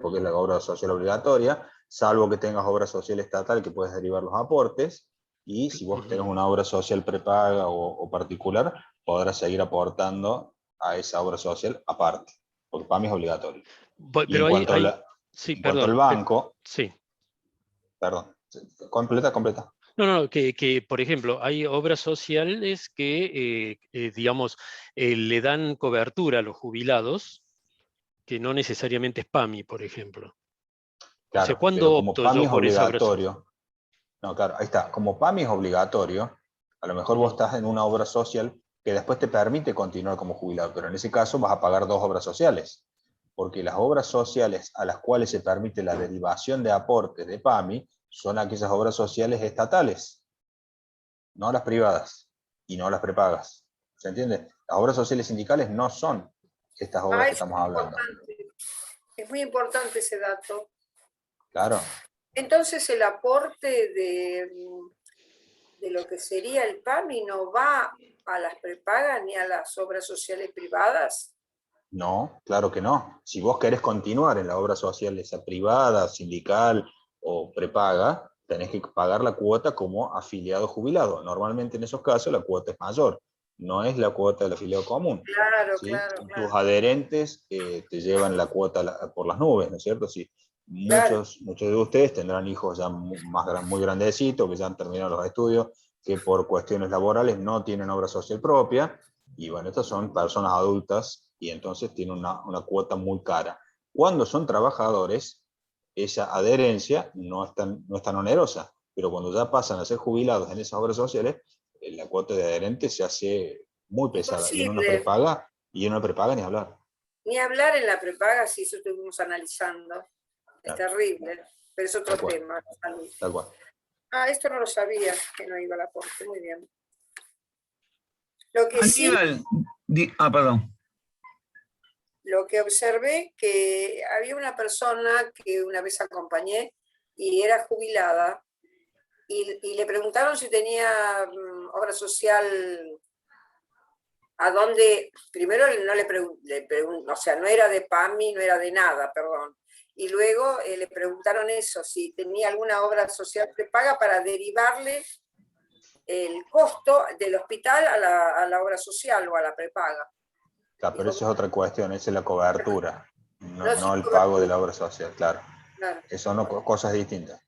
porque es la obra social obligatoria, salvo que tengas obra social estatal que puedes derivar los aportes, y si vos tenés una obra social prepaga o particular, podrás seguir aportando a esa obra social aparte, porque PAMI es obligatorio. Y Pero en cuanto, sí, en cuanto al perdón. banco, Sí. perdón, completa. No, que, por ejemplo, hay obras sociales que, digamos, le dan cobertura a los jubilados, que no necesariamente es PAMI, por ejemplo. O sea, Claro, ¿cuándo pero como opto PAMI yo es por esa obra social? obligatorio, no, claro, ahí está, como PAMI es obligatorio, a lo mejor vos estás en una obra social que después te permite continuar como jubilado, pero en ese caso vas a pagar dos obras sociales, porque las obras sociales a las cuales se permite la derivación de aportes de PAMI son aquellas obras sociales estatales, no las privadas y no las prepagas. ¿Se entiende? Las obras sociales sindicales no son estas obras que Eso estamos es hablando. importante. Es muy importante ese dato. Claro. Entonces el aporte de lo que sería el PAMI no va a las prepagas ni a las obras sociales privadas. No, claro que no. Si vos querés continuar en la obra social, esa privada, sindical o prepaga, tenés que pagar la cuota como afiliado jubilado. Normalmente en esos casos la cuota es mayor, no es la cuota del afiliado común. Claro, ¿Sí? claro, Tus claro. adherentes te llevan la cuota por las nubes, ¿no es cierto? Sí. Claro. Muchos de ustedes tendrán hijos ya muy grandecitos, que ya han terminado los estudios, que por cuestiones laborales no tienen obra social propia, y bueno, estas son personas adultas y entonces tienen una cuota muy cara. Cuando son trabajadores, esa adherencia no es tan onerosa, pero cuando ya pasan a ser jubilados en esas obras sociales, la cuota de adherente se hace muy pesada, y en una Imposible. prepaga ni hablar. Ni hablar en la prepaga, si eso estuvimos analizando. Es Claro. terrible, pero es otro Tal cual. tema. Salud. Tal cual. Esto no lo sabía, que no iba al aporte. Muy bien. Lo que Aníbal, perdón. Lo que observé, que había una persona que una vez acompañé y era jubilada, y le preguntaron si tenía obra social, a dónde, primero no le preguntó, o sea, no era de PAMI, no era de nada, perdón. Y luego le preguntaron eso, si tenía alguna obra social prepaga para derivarle el costo del hospital a la obra social o a la prepaga. Claro, pero eso es otra cuestión, esa es la cobertura, no el cobertura. pago de la obra social, claro. Claro. Son cosas distintas.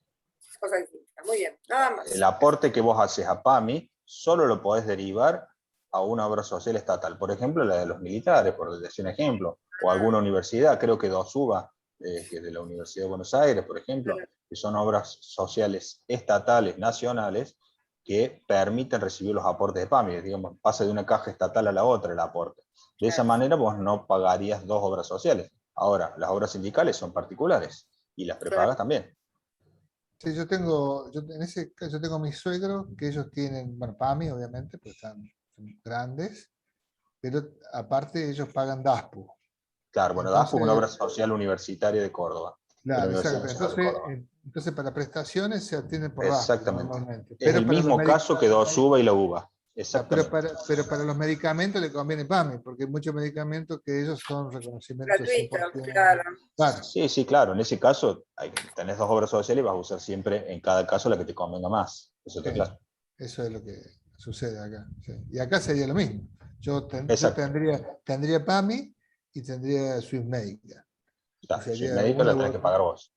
Cosas distintas. Muy bien, nada más. El aporte que vos haces a PAMI solo lo podés derivar a una obra social estatal. Por ejemplo, la de los militares, por decir un ejemplo, o alguna universidad, creo que DOSUBA, que es de la Universidad de Buenos Aires, por ejemplo, que son obras sociales estatales, nacionales, que permiten recibir los aportes de PAMI. Digamos, pasa de una caja estatal a la otra el aporte. De esa manera vos no pagarías dos obras sociales. Ahora, las obras sindicales son particulares, y las prepagas también. Sí, yo tengo mis suegros, que ellos tienen, bueno, PAMI obviamente, pues son grandes, pero aparte ellos pagan DASPU. Claro, bueno, DASPU es una obra social universitaria de Córdoba. Claro, exacto. Entonces para prestaciones se atienden por DASPU. Exactamente. Normalmente. Es el mismo caso que DOSUBA y la UBA. Exactamente. Pero para los medicamentos le conviene PAMI, porque hay muchos medicamentos que ellos son reconocimientos gratuito, 100%. claro. Sí, claro. En ese caso, tenés dos obras sociales y vas a usar siempre, en cada caso, la que te convenga más. Eso está claro. Eso es lo que sucede acá. Sí. Y acá sería lo mismo. Yo tendría PAMI y tendría Swiss Medical. Claro, Swiss Medical la tenés que pagar vos.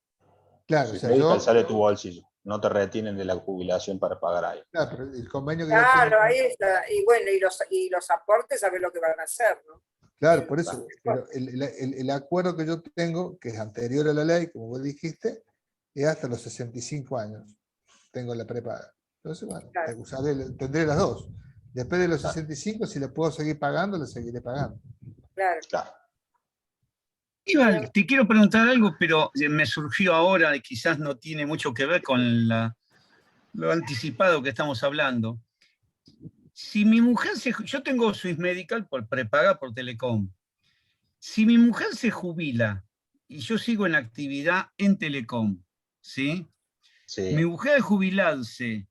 Claro, Swiss Medical sale de tu bolsillo. No te retienen de la jubilación para pagar ahí. Claro, pero el convenio que claro, yo tengo... ahí está. Y bueno, y los aportes, ¿sabes lo que van a hacer, no? Claro, por eso. Pero el acuerdo que yo tengo, que es anterior a la ley, como vos dijiste, es hasta los 65 años. Tengo la prepaga. Entonces, bueno, Claro. tendré las dos. Después de los Claro. 65, si le puedo seguir pagando, le seguiré pagando. Claro. Claro. Aníbal, te quiero preguntar algo, pero me surgió ahora y quizás no tiene mucho que ver con lo anticipado que estamos hablando. Si mi mujer yo tengo Swiss Medical por prepaga por Telecom. Si mi mujer se jubila y yo sigo en actividad en Telecom, ¿sí? Sí, Mi mujer al jubilarse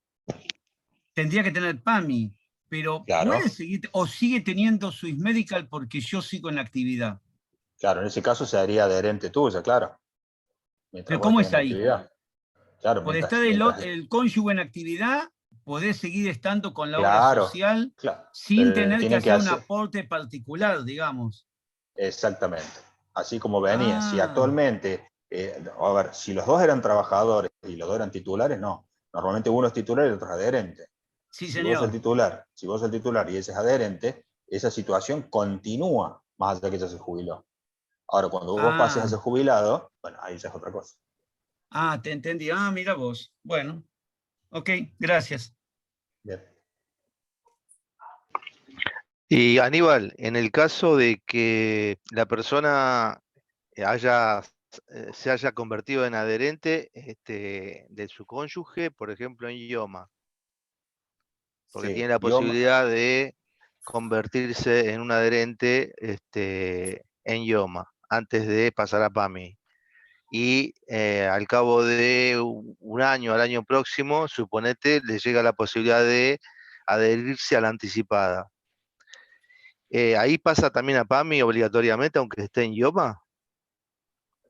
tendría que tener PAMI, pero claro. ¿puede seguir o sigue teniendo Swiss Medical porque yo sigo en actividad? Claro, en ese caso se haría adherente tuya, claro. Mientras Pero vos ¿cómo estés es en ahí? actividad. Claro, Por estar mientras el cónyuge en actividad, podés seguir estando con la obra claro, social claro. sin tener que Tienen que hacer un hacer, aporte particular, digamos. exactamente, así como venía. Si Ah, actualmente, a ver, si los dos eran trabajadores y los dos eran titulares, no. Normalmente uno es titular y el otro es adherente. sí, Si vos sos señor. el titular y ese es adherente, esa situación continúa más allá de que ella se jubiló. Ahora, cuando vos pases a ser Ah, jubilado, bueno, ahí ya es otra cosa. te entendí. Ah, mira vos. Bueno, ok, gracias. Bien. Y Aníbal, en el caso de que la persona se haya convertido en adherente de su cónyuge, por ejemplo, en IOMA, porque tiene Sí, la posibilidad de convertirse en un adherente en IOMA antes de pasar a PAMI. Y al cabo de un año, al año próximo, suponete, le llega la posibilidad de adherirse a la anticipada. Ahí pasa también a PAMI obligatoriamente, aunque esté en IOMA.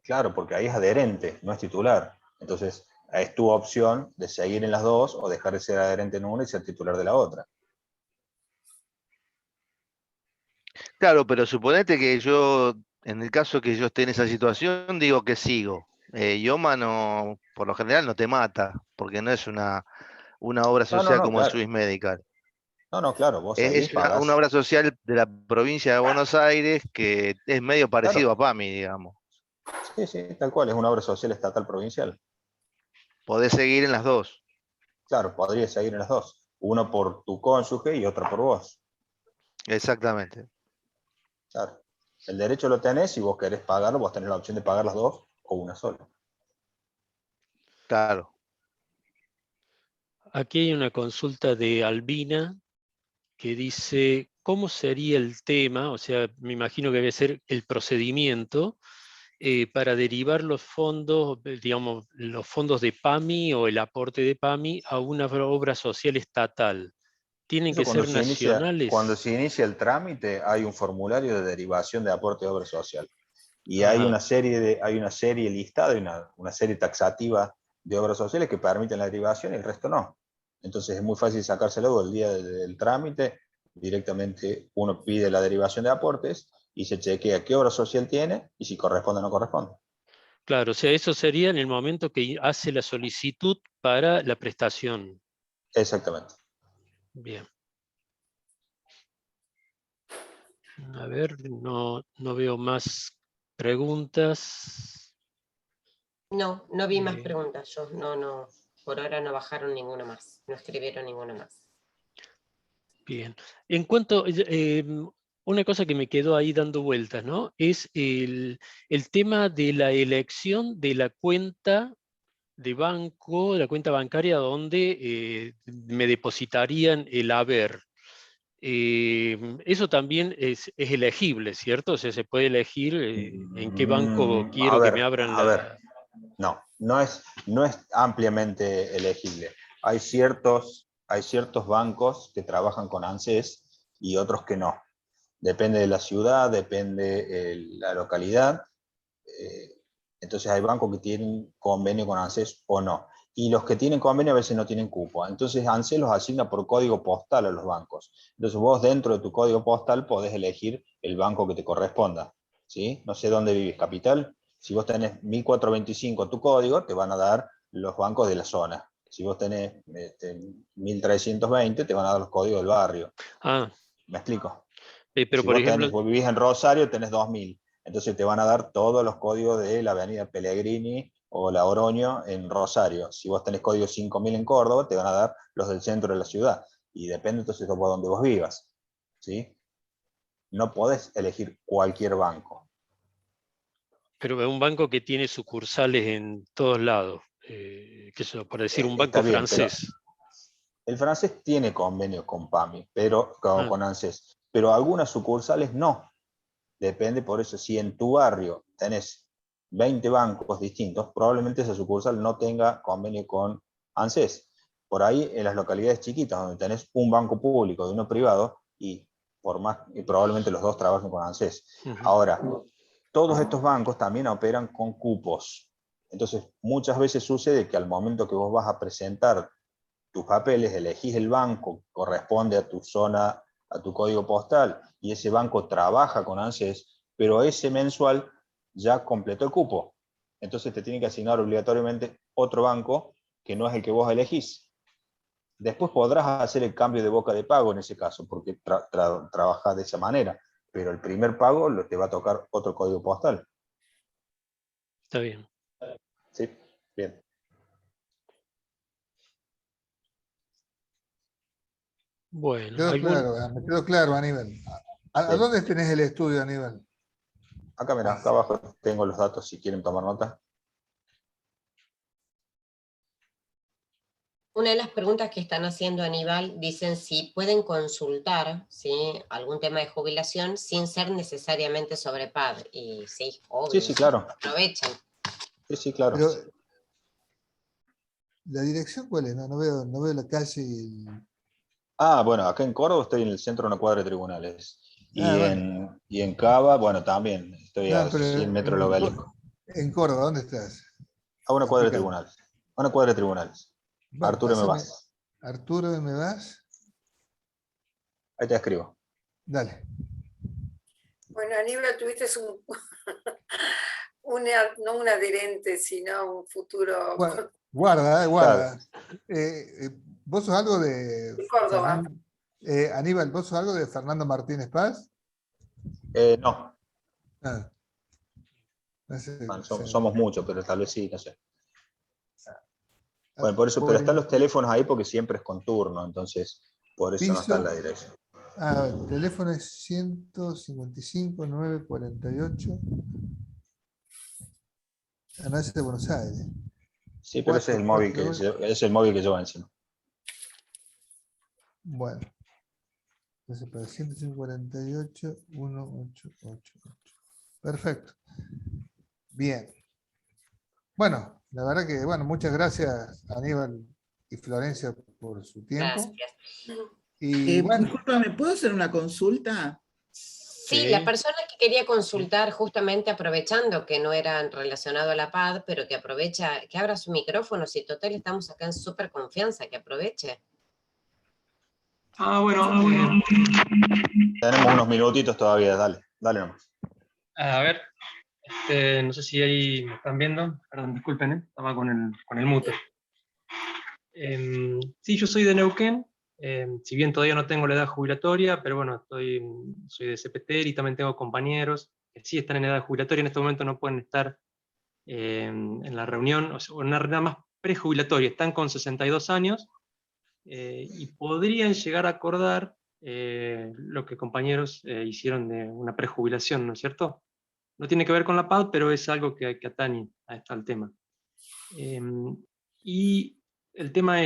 claro, porque ahí es adherente, no es titular. Entonces, es tu opción de seguir en las dos o dejar de ser adherente en una y ser titular de la otra. Claro, pero suponete que yo, en el caso que yo esté en esa situación, digo que sigo. IOMA no, por lo general no te mata, porque no es una obra No, no, social no, como el claro. Swiss Medical. No, no, claro, vos seguís, Es una pagás. obra social de la provincia de Buenos Aires que es medio parecido Claro, a PAMI, digamos. sí, sí, tal cual, es una obra social estatal provincial. Podés seguir en las dos. Claro, podrías seguir en las dos. Uno por tu cónyuge y otra por vos. Exactamente. Claro. El derecho lo tenés, si vos querés pagarlo, vos tenés la opción de pagar las dos o una sola. Claro. Aquí hay una consulta de Albina que dice, ¿cómo sería el tema? O sea, me imagino que debe ser el procedimiento para derivar los fondos, digamos, los fondos de PAMI o el aporte de PAMI a una obra social estatal. ¿Tienen Eso que ser cuando nacionales? se inicia el trámite, hay un formulario de derivación de aporte de obra social. Y Ajá, hay una serie listada, una serie taxativa de obras sociales que permiten la derivación y el resto no. Entonces es muy fácil sacárselo el día del trámite, directamente uno pide la derivación de aportes y se chequea qué obra social tiene y si corresponde o no corresponde. claro, o sea, eso sería en el momento que hace la solicitud para la prestación. Exactamente. Bien. A ver, no veo más preguntas. No, no vi más Eh, preguntas. Yo no, por ahora no bajaron ninguna más, no escribieron ninguna más. Bien. En cuanto, una cosa que me quedó ahí dando vueltas, ¿no? Es el tema de la elección de la cuenta de banco, la cuenta bancaria donde me depositarían el haber. Eso también es elegible, ¿cierto? O sea, se puede elegir en qué banco quiero que me abran A ver, la... no es ampliamente elegible. Hay ciertos bancos que trabajan con ANSES y otros que no. Depende de la ciudad, depende de la localidad. eh, entonces hay bancos que tienen convenio con ANSES o no. Y los que tienen convenio a veces no tienen cupo. Entonces ANSES los asigna por código postal a los bancos. Entonces vos dentro de tu código postal podés elegir el banco que te corresponda. ¿Sí? No sé dónde vivís, capital. Si vos tenés 1425 tu código, te van a dar los bancos de la zona. Si vos tenés 1320, te van a dar los códigos del barrio. Ah, ¿Me explico? pero Si por ejemplo, vos vivís en Rosario, tenés 2000. Entonces te van a dar todos los códigos de la avenida Pellegrini o la Oroño en Rosario. Si vos tenés código 5000 en Córdoba, te van a dar los del centro de la ciudad. Y depende entonces de donde vos vivas, ¿sí? No podés elegir cualquier banco. Pero es un banco que tiene sucursales en todos lados. Por decir, un Está banco bien, pero francés. el francés tiene convenio con PAMI, pero con ANSES, pero algunas sucursales no. Depende, por eso, si en tu barrio tenés 20 bancos distintos, probablemente esa sucursal no tenga convenio con ANSES. Por ahí, en las localidades chiquitas, donde tenés un banco público y uno privado, y probablemente los dos trabajen con ANSES. Ahora, todos estos bancos también operan con cupos. Entonces, muchas veces sucede que al momento que vos vas a presentar tus papeles, elegís el banco que corresponde a tu zona, a tu código postal, y ese banco trabaja con ANSES, pero ese mensual ya completó el cupo. Entonces te tiene que asignar obligatoriamente otro banco que no es el que vos elegís. Después podrás hacer el cambio de boca de pago en ese caso, porque trabajás de esa manera, pero el primer pago te va a tocar otro código postal. Está bien. Sí, bien. Bueno, me quedó claro, Aníbal. ¿A dónde tenés el estudio, Aníbal? Acá, mirá, acá abajo tengo los datos si quieren tomar nota. Una de las preguntas que están haciendo, Aníbal, dicen si pueden consultar, ¿sí?, algún tema de jubilación sin ser necesariamente sobre PAD. Y sí, obvio. Sí, claro. Aprovechen. Sí, claro. Pero, ¿la dirección cuál es? No veo la calle. Bueno, acá en Córdoba estoy en el centro de una cuadra de tribunales. Bueno. Y en Cava, bueno, también estoy a 100 metros del Obelisco. En Córdoba, ¿dónde estás? A una cuadra de tribunales. A una cuadra de tribunales. Bueno, Arturo M. Vaz. Arturo M. Vaz. Ahí te escribo. Dale. Bueno, Aníbal, tuviste no un adherente, sino un futuro... Guarda. Claro. ¿Vos sos algo de Córdoba. Aníbal, ¿vos sos algo de Fernando Martínez Paz? No. Bueno, somos muchos, pero tal vez sí, no sé. Bueno, por eso, pero están los teléfonos ahí porque siempre es con turno, entonces por eso no está en la dirección. El teléfono es 155 948. No, ese es de Buenos Aires. Sí, pero ese es el móvil que lleva encima. Bueno. Entonces para 148 1888. Perfecto. Bien. Bueno, la verdad que, muchas gracias Aníbal y Florencia por su tiempo. Gracias. Y discúlpame, ¿puedo hacer una consulta? Sí, la persona que quería consultar, justamente aprovechando que no era relacionado a la PAD, pero que aprovecha, que abra su micrófono, si total estamos acá en súper confianza, que aproveche. Bueno. Tenemos unos minutitos todavía, dale nomás. A ver, no sé si ahí me están viendo, perdón, disculpen, estaba con el mute. Sí, yo soy de Neuquén, si bien todavía no tengo la edad jubilatoria, pero bueno, soy de CPT y también tengo compañeros que sí están en edad jubilatoria, en este momento no pueden estar en la reunión, o sea, una reunión más prejubilatoria, están con 62 años y podrían llegar a acordar lo que compañeros hicieron de una prejubilación, ¿no es cierto? No tiene que ver con la PAD, pero es algo que atañe al tema. Y el tema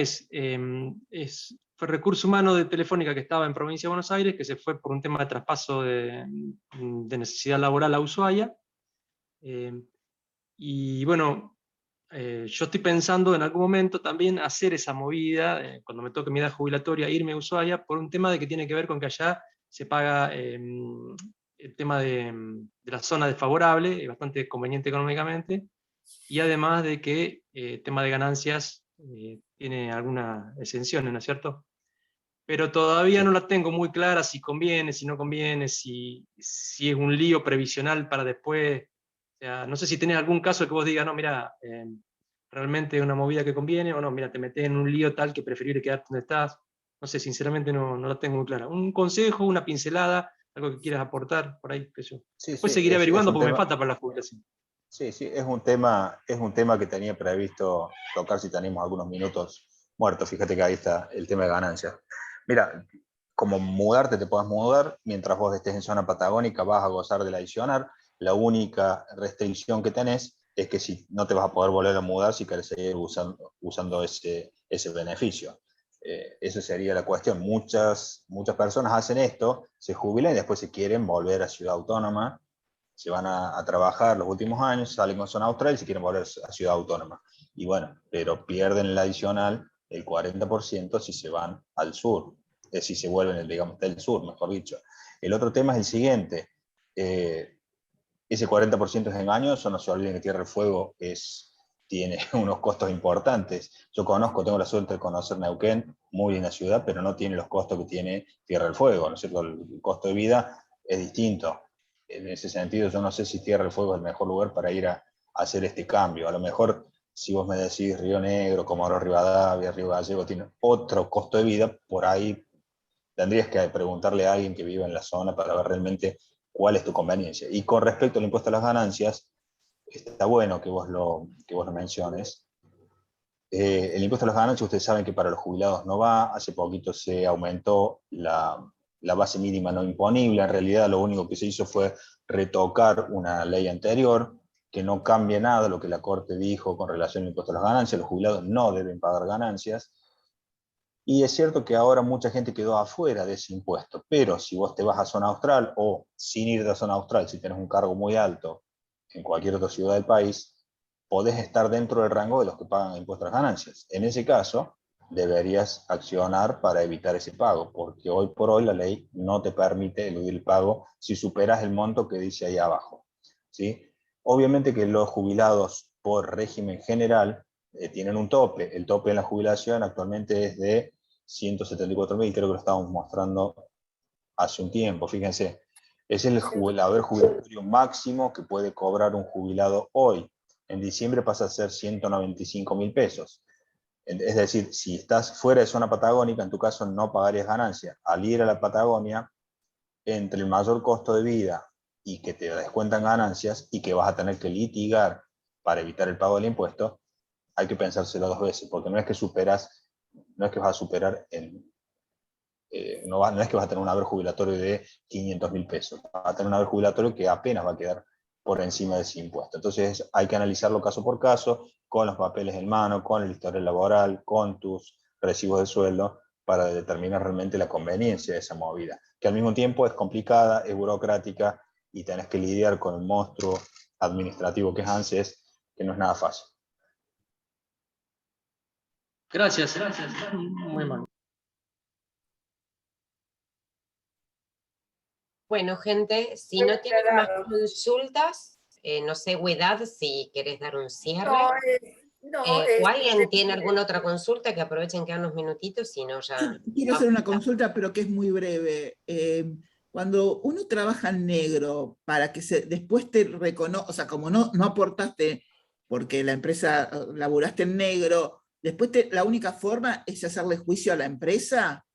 fue recurso humano de Telefónica que estaba en Provincia de Buenos Aires, que se fue por un tema de traspaso de necesidad laboral a Ushuaia. Y bueno, yo estoy pensando en algún momento también hacer esa movida, cuando me toque mi edad jubilatoria, irme a Ushuaia, por un tema de que tiene que ver con que allá se paga el tema de la zona desfavorable, es bastante conveniente económicamente, y además de que el tema de ganancias tiene algunas exenciones, ¿no es cierto? Pero todavía no la tengo muy clara si conviene, si no conviene, si es un lío previsional para después. O sea, no sé si tenés algún caso que vos digas, no, mira, realmente es una movida que conviene, o no, mira, te metés en un lío tal que preferible quedarte donde estás. No sé, sinceramente no la tengo muy clara. Un consejo, una pincelada, algo que quieras aportar por ahí, que yo. Sí, Después sí, seguiré es averiguando un porque tema, me falta para la jubilación. Sí, sí, es un tema que tenía previsto tocar si tenemos algunos minutos muertos. Fíjate que ahí está el tema de ganancias. Mira, como mudarte, te puedes mudar, mientras vos estés en zona patagónica vas a gozar del adicional. La única restricción que tenés es que si no te vas a poder volver a mudar si querés seguir usando ese beneficio. Esa sería la cuestión. Muchas personas hacen esto, se jubilan y después se quieren volver a Ciudad Autónoma, se van a trabajar los últimos años, salen con zona austral y se quieren volver a Ciudad Autónoma. Y bueno, pero pierden el adicional, el 40%, si se van al sur, si se vuelven, digamos, del sur, mejor dicho. El otro tema es el siguiente, ese 40% es engañoso, no se olviden que Tierra del Fuego tiene unos costos importantes. Yo tengo la suerte de conocer Neuquén, muy linda ciudad, pero no tiene los costos que tiene Tierra del Fuego, ¿no es cierto? El costo de vida es distinto. En ese sentido, yo no sé si Tierra del Fuego es el mejor lugar para ir a hacer este cambio. A lo mejor, si vos me decís Río Negro, Comodoro Rivadavia, Río Gallego, tiene otro costo de vida, por ahí tendrías que preguntarle a alguien que vive en la zona para ver realmente cuál es tu conveniencia. Y con respecto al impuesto a las ganancias, está bueno que vos lo menciones. El impuesto a las ganancias, ustedes saben que para los jubilados no va. Hace poquito se aumentó la base mínima no imponible. En realidad lo único que se hizo fue retocar una ley anterior, que no cambia nada lo que la Corte dijo con relación al impuesto a las ganancias. Los jubilados no deben pagar ganancias. Y es cierto que ahora mucha gente quedó afuera de ese impuesto, pero si vos te vas a zona austral o sin ir de zona austral, si tenés un cargo muy alto en cualquier otra ciudad del país, podés estar dentro del rango de los que pagan impuestos a las ganancias. En ese caso, deberías accionar para evitar ese pago, porque hoy por hoy la ley no te permite eludir el pago si superas el monto que dice ahí abajo, ¿sí? Obviamente que los jubilados por régimen general tienen un tope. El tope en la jubilación actualmente es de 174.000, creo que lo estábamos mostrando hace un tiempo, fíjense. Es el haber jubilatorio máximo que puede cobrar un jubilado hoy. En diciembre pasa a ser 195.000 pesos. Es decir, si estás fuera de zona patagónica, en tu caso no pagarías ganancia. Al ir a la Patagonia, entre el mayor costo de vida y que te descuentan ganancias y que vas a tener que litigar para evitar el pago del impuesto, hay que pensárselo dos veces, porque no es que vas a superar no es que vas a tener un haber jubilatorio de 500.000 pesos, vas a tener un haber jubilatorio que apenas va a quedar por encima de ese impuesto. Entonces hay que analizarlo caso por caso, con los papeles en mano, con el historial laboral, con tus recibos de sueldo, para determinar realmente la conveniencia de esa movida, que al mismo tiempo es complicada, es burocrática, y tenés que lidiar con el monstruo administrativo que es ANSES, que no es nada fácil. Gracias. Muy mal. Bueno, gente, si no tienen más consultas, no sé, Huedad, si querés dar un cierre. ¿O alguien tiene alguna otra consulta que aprovechen que dan unos minutitos? Si no, ya... Quiero hacer una consulta, pero que es muy breve. Cuando uno trabaja en negro para que después te reconozca, o sea, como no aportaste porque la empresa laburaste en negro, después la única forma es hacerle juicio a la empresa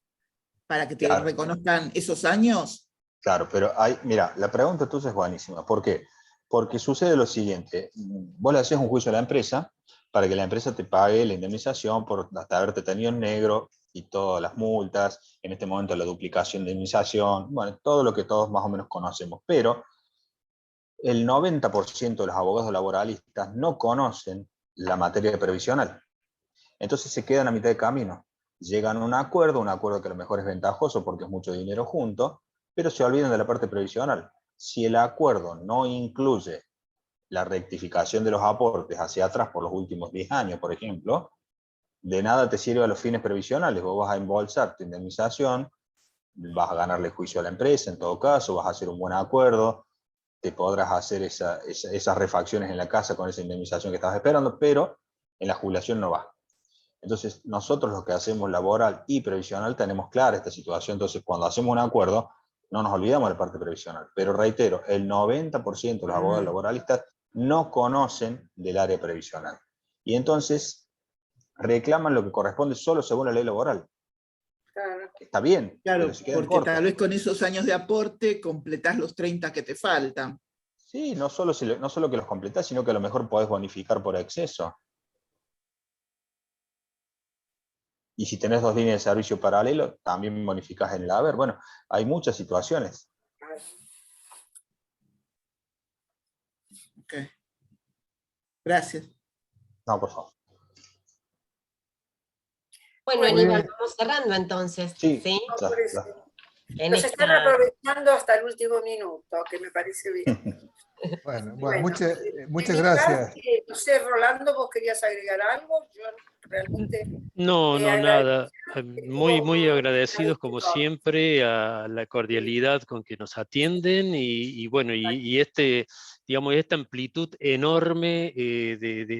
para que te reconozcan esos años. Claro, pero mira, la pregunta tuya es buenísima. ¿Por qué? Porque sucede lo siguiente. Vos le haces un juicio a la empresa para que la empresa te pague la indemnización por hasta haberte tenido en negro y todas las multas, en este momento la duplicación de indemnización, bueno, todo lo que todos más o menos conocemos. Pero el 90% de los abogados laboralistas no conocen la materia previsional. Entonces se quedan a mitad de camino. Llegan a un acuerdo que a lo mejor es ventajoso porque es mucho dinero junto, pero se olvidan de la parte previsional. Si el acuerdo no incluye la rectificación de los aportes hacia atrás por los últimos 10 años, por ejemplo, de nada te sirve a los fines previsionales. Vos vas a embolsar tu indemnización, vas a ganarle juicio a la empresa, en todo caso, vas a hacer un buen acuerdo, te podrás hacer esas refacciones en la casa con esa indemnización que estabas esperando, pero en la jubilación no va. Entonces, nosotros los que hacemos laboral y previsional tenemos clara esta situación. Entonces, cuando hacemos un acuerdo, no nos olvidamos de la parte previsional. Pero reitero, el 90% de los abogados laboralistas no conocen del área previsional. Y entonces reclaman lo que corresponde solo según la ley laboral. Claro. Está bien, claro, pero se quedan porque cortos. tal vez con esos años de aporte completás los 30 que te faltan. Sí, no solo que los completás, sino que a lo mejor podés bonificar por exceso. Y si tenés 2 líneas de servicio paralelo, también bonificás en el haber. Bueno, hay muchas situaciones. Ok. Gracias. No, por favor. Bueno, Bueno, Aníbal, vamos cerrando entonces. Sí, ¿Sí? ya, por ya. eso. En Nos están esta... aprovechando hasta el último minuto, que me parece bien. Bueno, Bueno, muchas de mi gracias. parte, no sé, Rolando, ¿vos querías agregar algo? Yo realmente No, no, agradezco nada. Muy agradecidos como todo. siempre a la cordialidad con que nos atienden y bueno, y digamos, esta amplitud enorme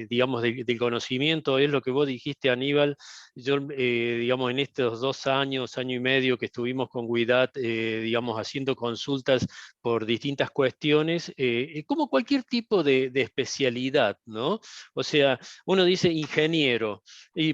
digamos, del conocimiento, es lo que vos dijiste, Aníbal. Yo, digamos, en estos 2 años, año y medio que estuvimos con Guidat, digamos, haciendo consultas por distintas cuestiones, como cualquier tipo de especialidad, ¿no? O sea, uno dice ingeniero,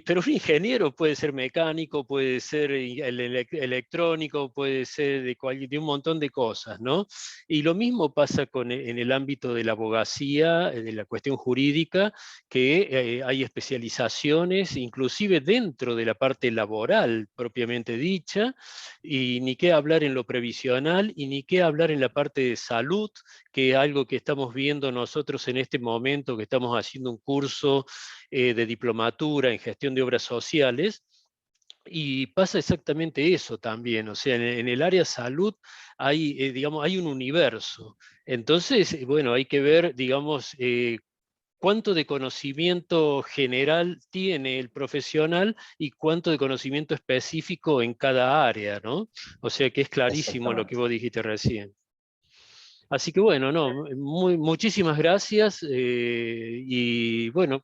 pero un ingeniero puede ser mecánico, puede ser electrónico, puede ser de un montón de cosas, ¿no? Y lo mismo pasa en el ámbito de la abogacía, de la cuestión jurídica, que hay especializaciones, inclusive dentro de la parte laboral propiamente dicha, y ni qué hablar en lo previsional, y ni qué hablar en la parte de salud, que es algo que estamos viendo nosotros en este momento, que estamos haciendo un curso de diplomatura en gestión de obras sociales, y pasa exactamente eso también, o sea, en el área salud hay, digamos, hay un universo. Entonces, bueno, hay que ver, digamos, cuánto de conocimiento general tiene el profesional y cuánto de conocimiento específico en cada área, ¿no? O sea que es clarísimo lo que vos dijiste recién. Así que bueno, no, muchísimas gracias y bueno,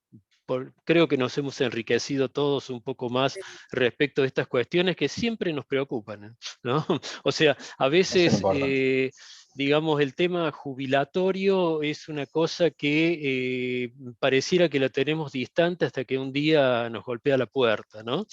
creo que nos hemos enriquecido todos un poco más respecto de estas cuestiones que siempre nos preocupan, ¿no? O sea, a Eso es veces, importante. digamos, el tema jubilatorio es una cosa que pareciera que la tenemos distante hasta que un día nos golpea la puerta, ¿no?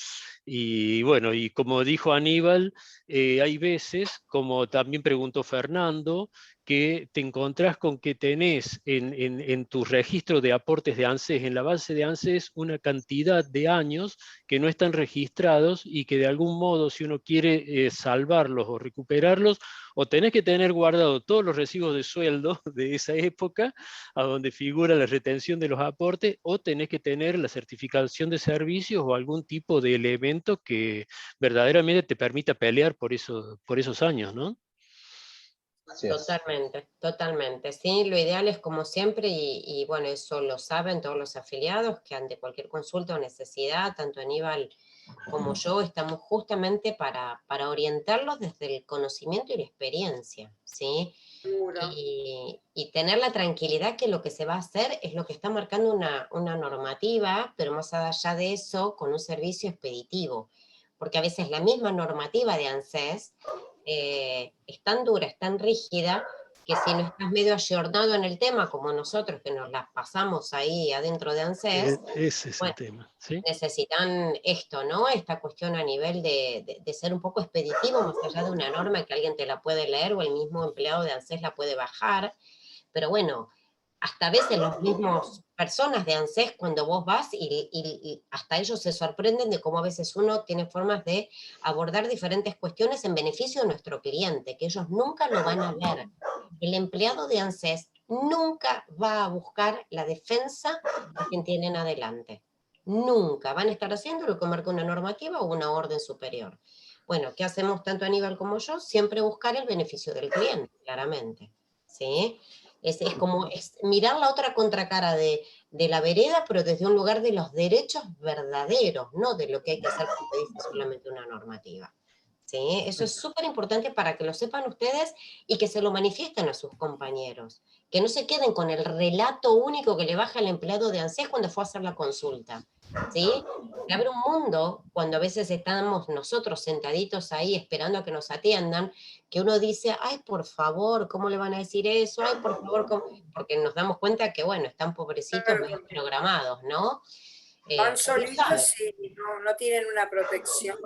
Y bueno, y como dijo Aníbal, hay veces, como también preguntó Fernando, que te encontrás con que tenés en tu registro de aportes de ANSES, en la base de ANSES, una cantidad de años que no están registrados y que de algún modo, si uno quiere salvarlos o recuperarlos, o tenés que tener guardado todos los recibos de sueldo de esa época, a donde figura la retención de los aportes, o tenés que tener la certificación de servicios o algún tipo de elemento que verdaderamente te permita pelear por esos años, ¿no? Así es. Totalmente, totalmente. Sí, lo ideal es como siempre, y bueno, eso lo saben todos los afiliados, que ante cualquier consulta o necesidad, tanto Aníbal como yo, estamos justamente para orientarlos desde el conocimiento y la experiencia, ¿sí? Seguro. Y tener la tranquilidad que lo que se va a hacer es lo que está marcando una normativa, pero más allá de eso, con un servicio expeditivo. Porque a veces la misma normativa de ANSES es tan dura, es tan rígida, que si no estás medio ayornado en el tema, como nosotros que nos las pasamos ahí adentro de ANSES, Ese es el bueno, tema, ¿sí? necesitan esto, ¿no? Esta cuestión a nivel de ser un poco expeditivo, más allá de una norma que alguien te la puede leer o el mismo empleado de ANSES la puede bajar, pero bueno, hasta a veces los mismos personas de ANSES cuando vos vas y hasta ellos se sorprenden de cómo a veces uno tiene formas de abordar diferentes cuestiones en beneficio de nuestro cliente, que ellos nunca lo van a ver. El empleado de ANSES nunca va a buscar la defensa de quien tienen adelante. Nunca. Van a estar haciendo lo que marca una normativa o una orden superior. Bueno, ¿qué hacemos tanto Aníbal como yo? Siempre buscar el beneficio del cliente, claramente. ¿Sí? Es como mirar la otra contracara de la vereda, pero desde un lugar de los derechos verdaderos, no de lo que hay que hacer porque dice solamente una normativa. ¿Sí? Eso es súper importante para que lo sepan ustedes y que se lo manifiesten a sus compañeros. Que no se queden con el relato único que le baja el empleado de ANSES cuando fue a hacer la consulta. ¿Sí? Que abre un mundo cuando a veces estamos nosotros sentaditos ahí esperando a que nos atiendan, que uno dice, ay, por favor, ¿cómo le van a decir eso? Ay, por favor, ¿cómo? Porque nos damos cuenta que, bueno, están pobrecitos medio programados, ¿no? Van Uno sabe. solitos y no tienen una protección,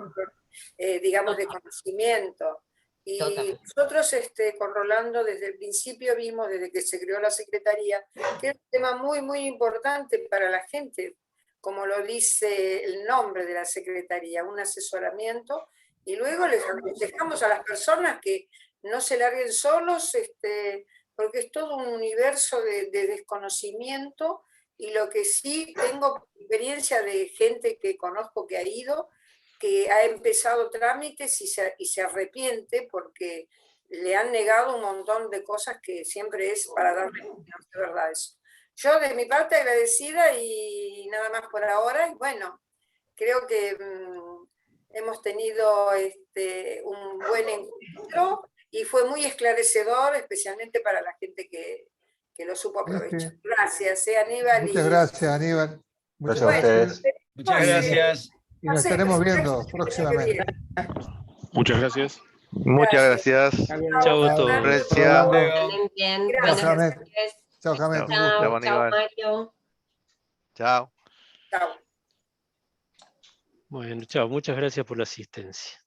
digamos, de conocimiento. Y Total. nosotros con Rolando desde el principio vimos, desde que se creó la Secretaría, que es un tema muy, muy importante para la gente, como lo dice el nombre de la Secretaría, un asesoramiento, y luego les aconsejamos a las personas que no se larguen solos, porque es todo un universo de desconocimiento, y lo que sí tengo experiencia de gente que conozco que ha ido, que ha empezado trámites y se arrepiente porque le han negado un montón de cosas que siempre es para darle de verdad eso. Yo de mi parte agradecida y nada más por ahora, y bueno, creo que hemos tenido un buen encuentro y fue muy esclarecedor, especialmente para la gente que lo supo aprovechar. Gracias, Aníbal. Muchas gracias, Aníbal. Muchas Gracias a gracias. ustedes. Muchas gracias. Y nos estaremos viendo próximamente. Muchas gracias. Muchas gracias. Chau a Chao. todos. Florencia. Rolando. También bien. Gracias. Buenas Jamet. noches. Chao, Jamet. un Chao. gusto. Chao, chao, Aníbal. Mario. Chao. Chao. Bueno, chao, muchas gracias por la asistencia.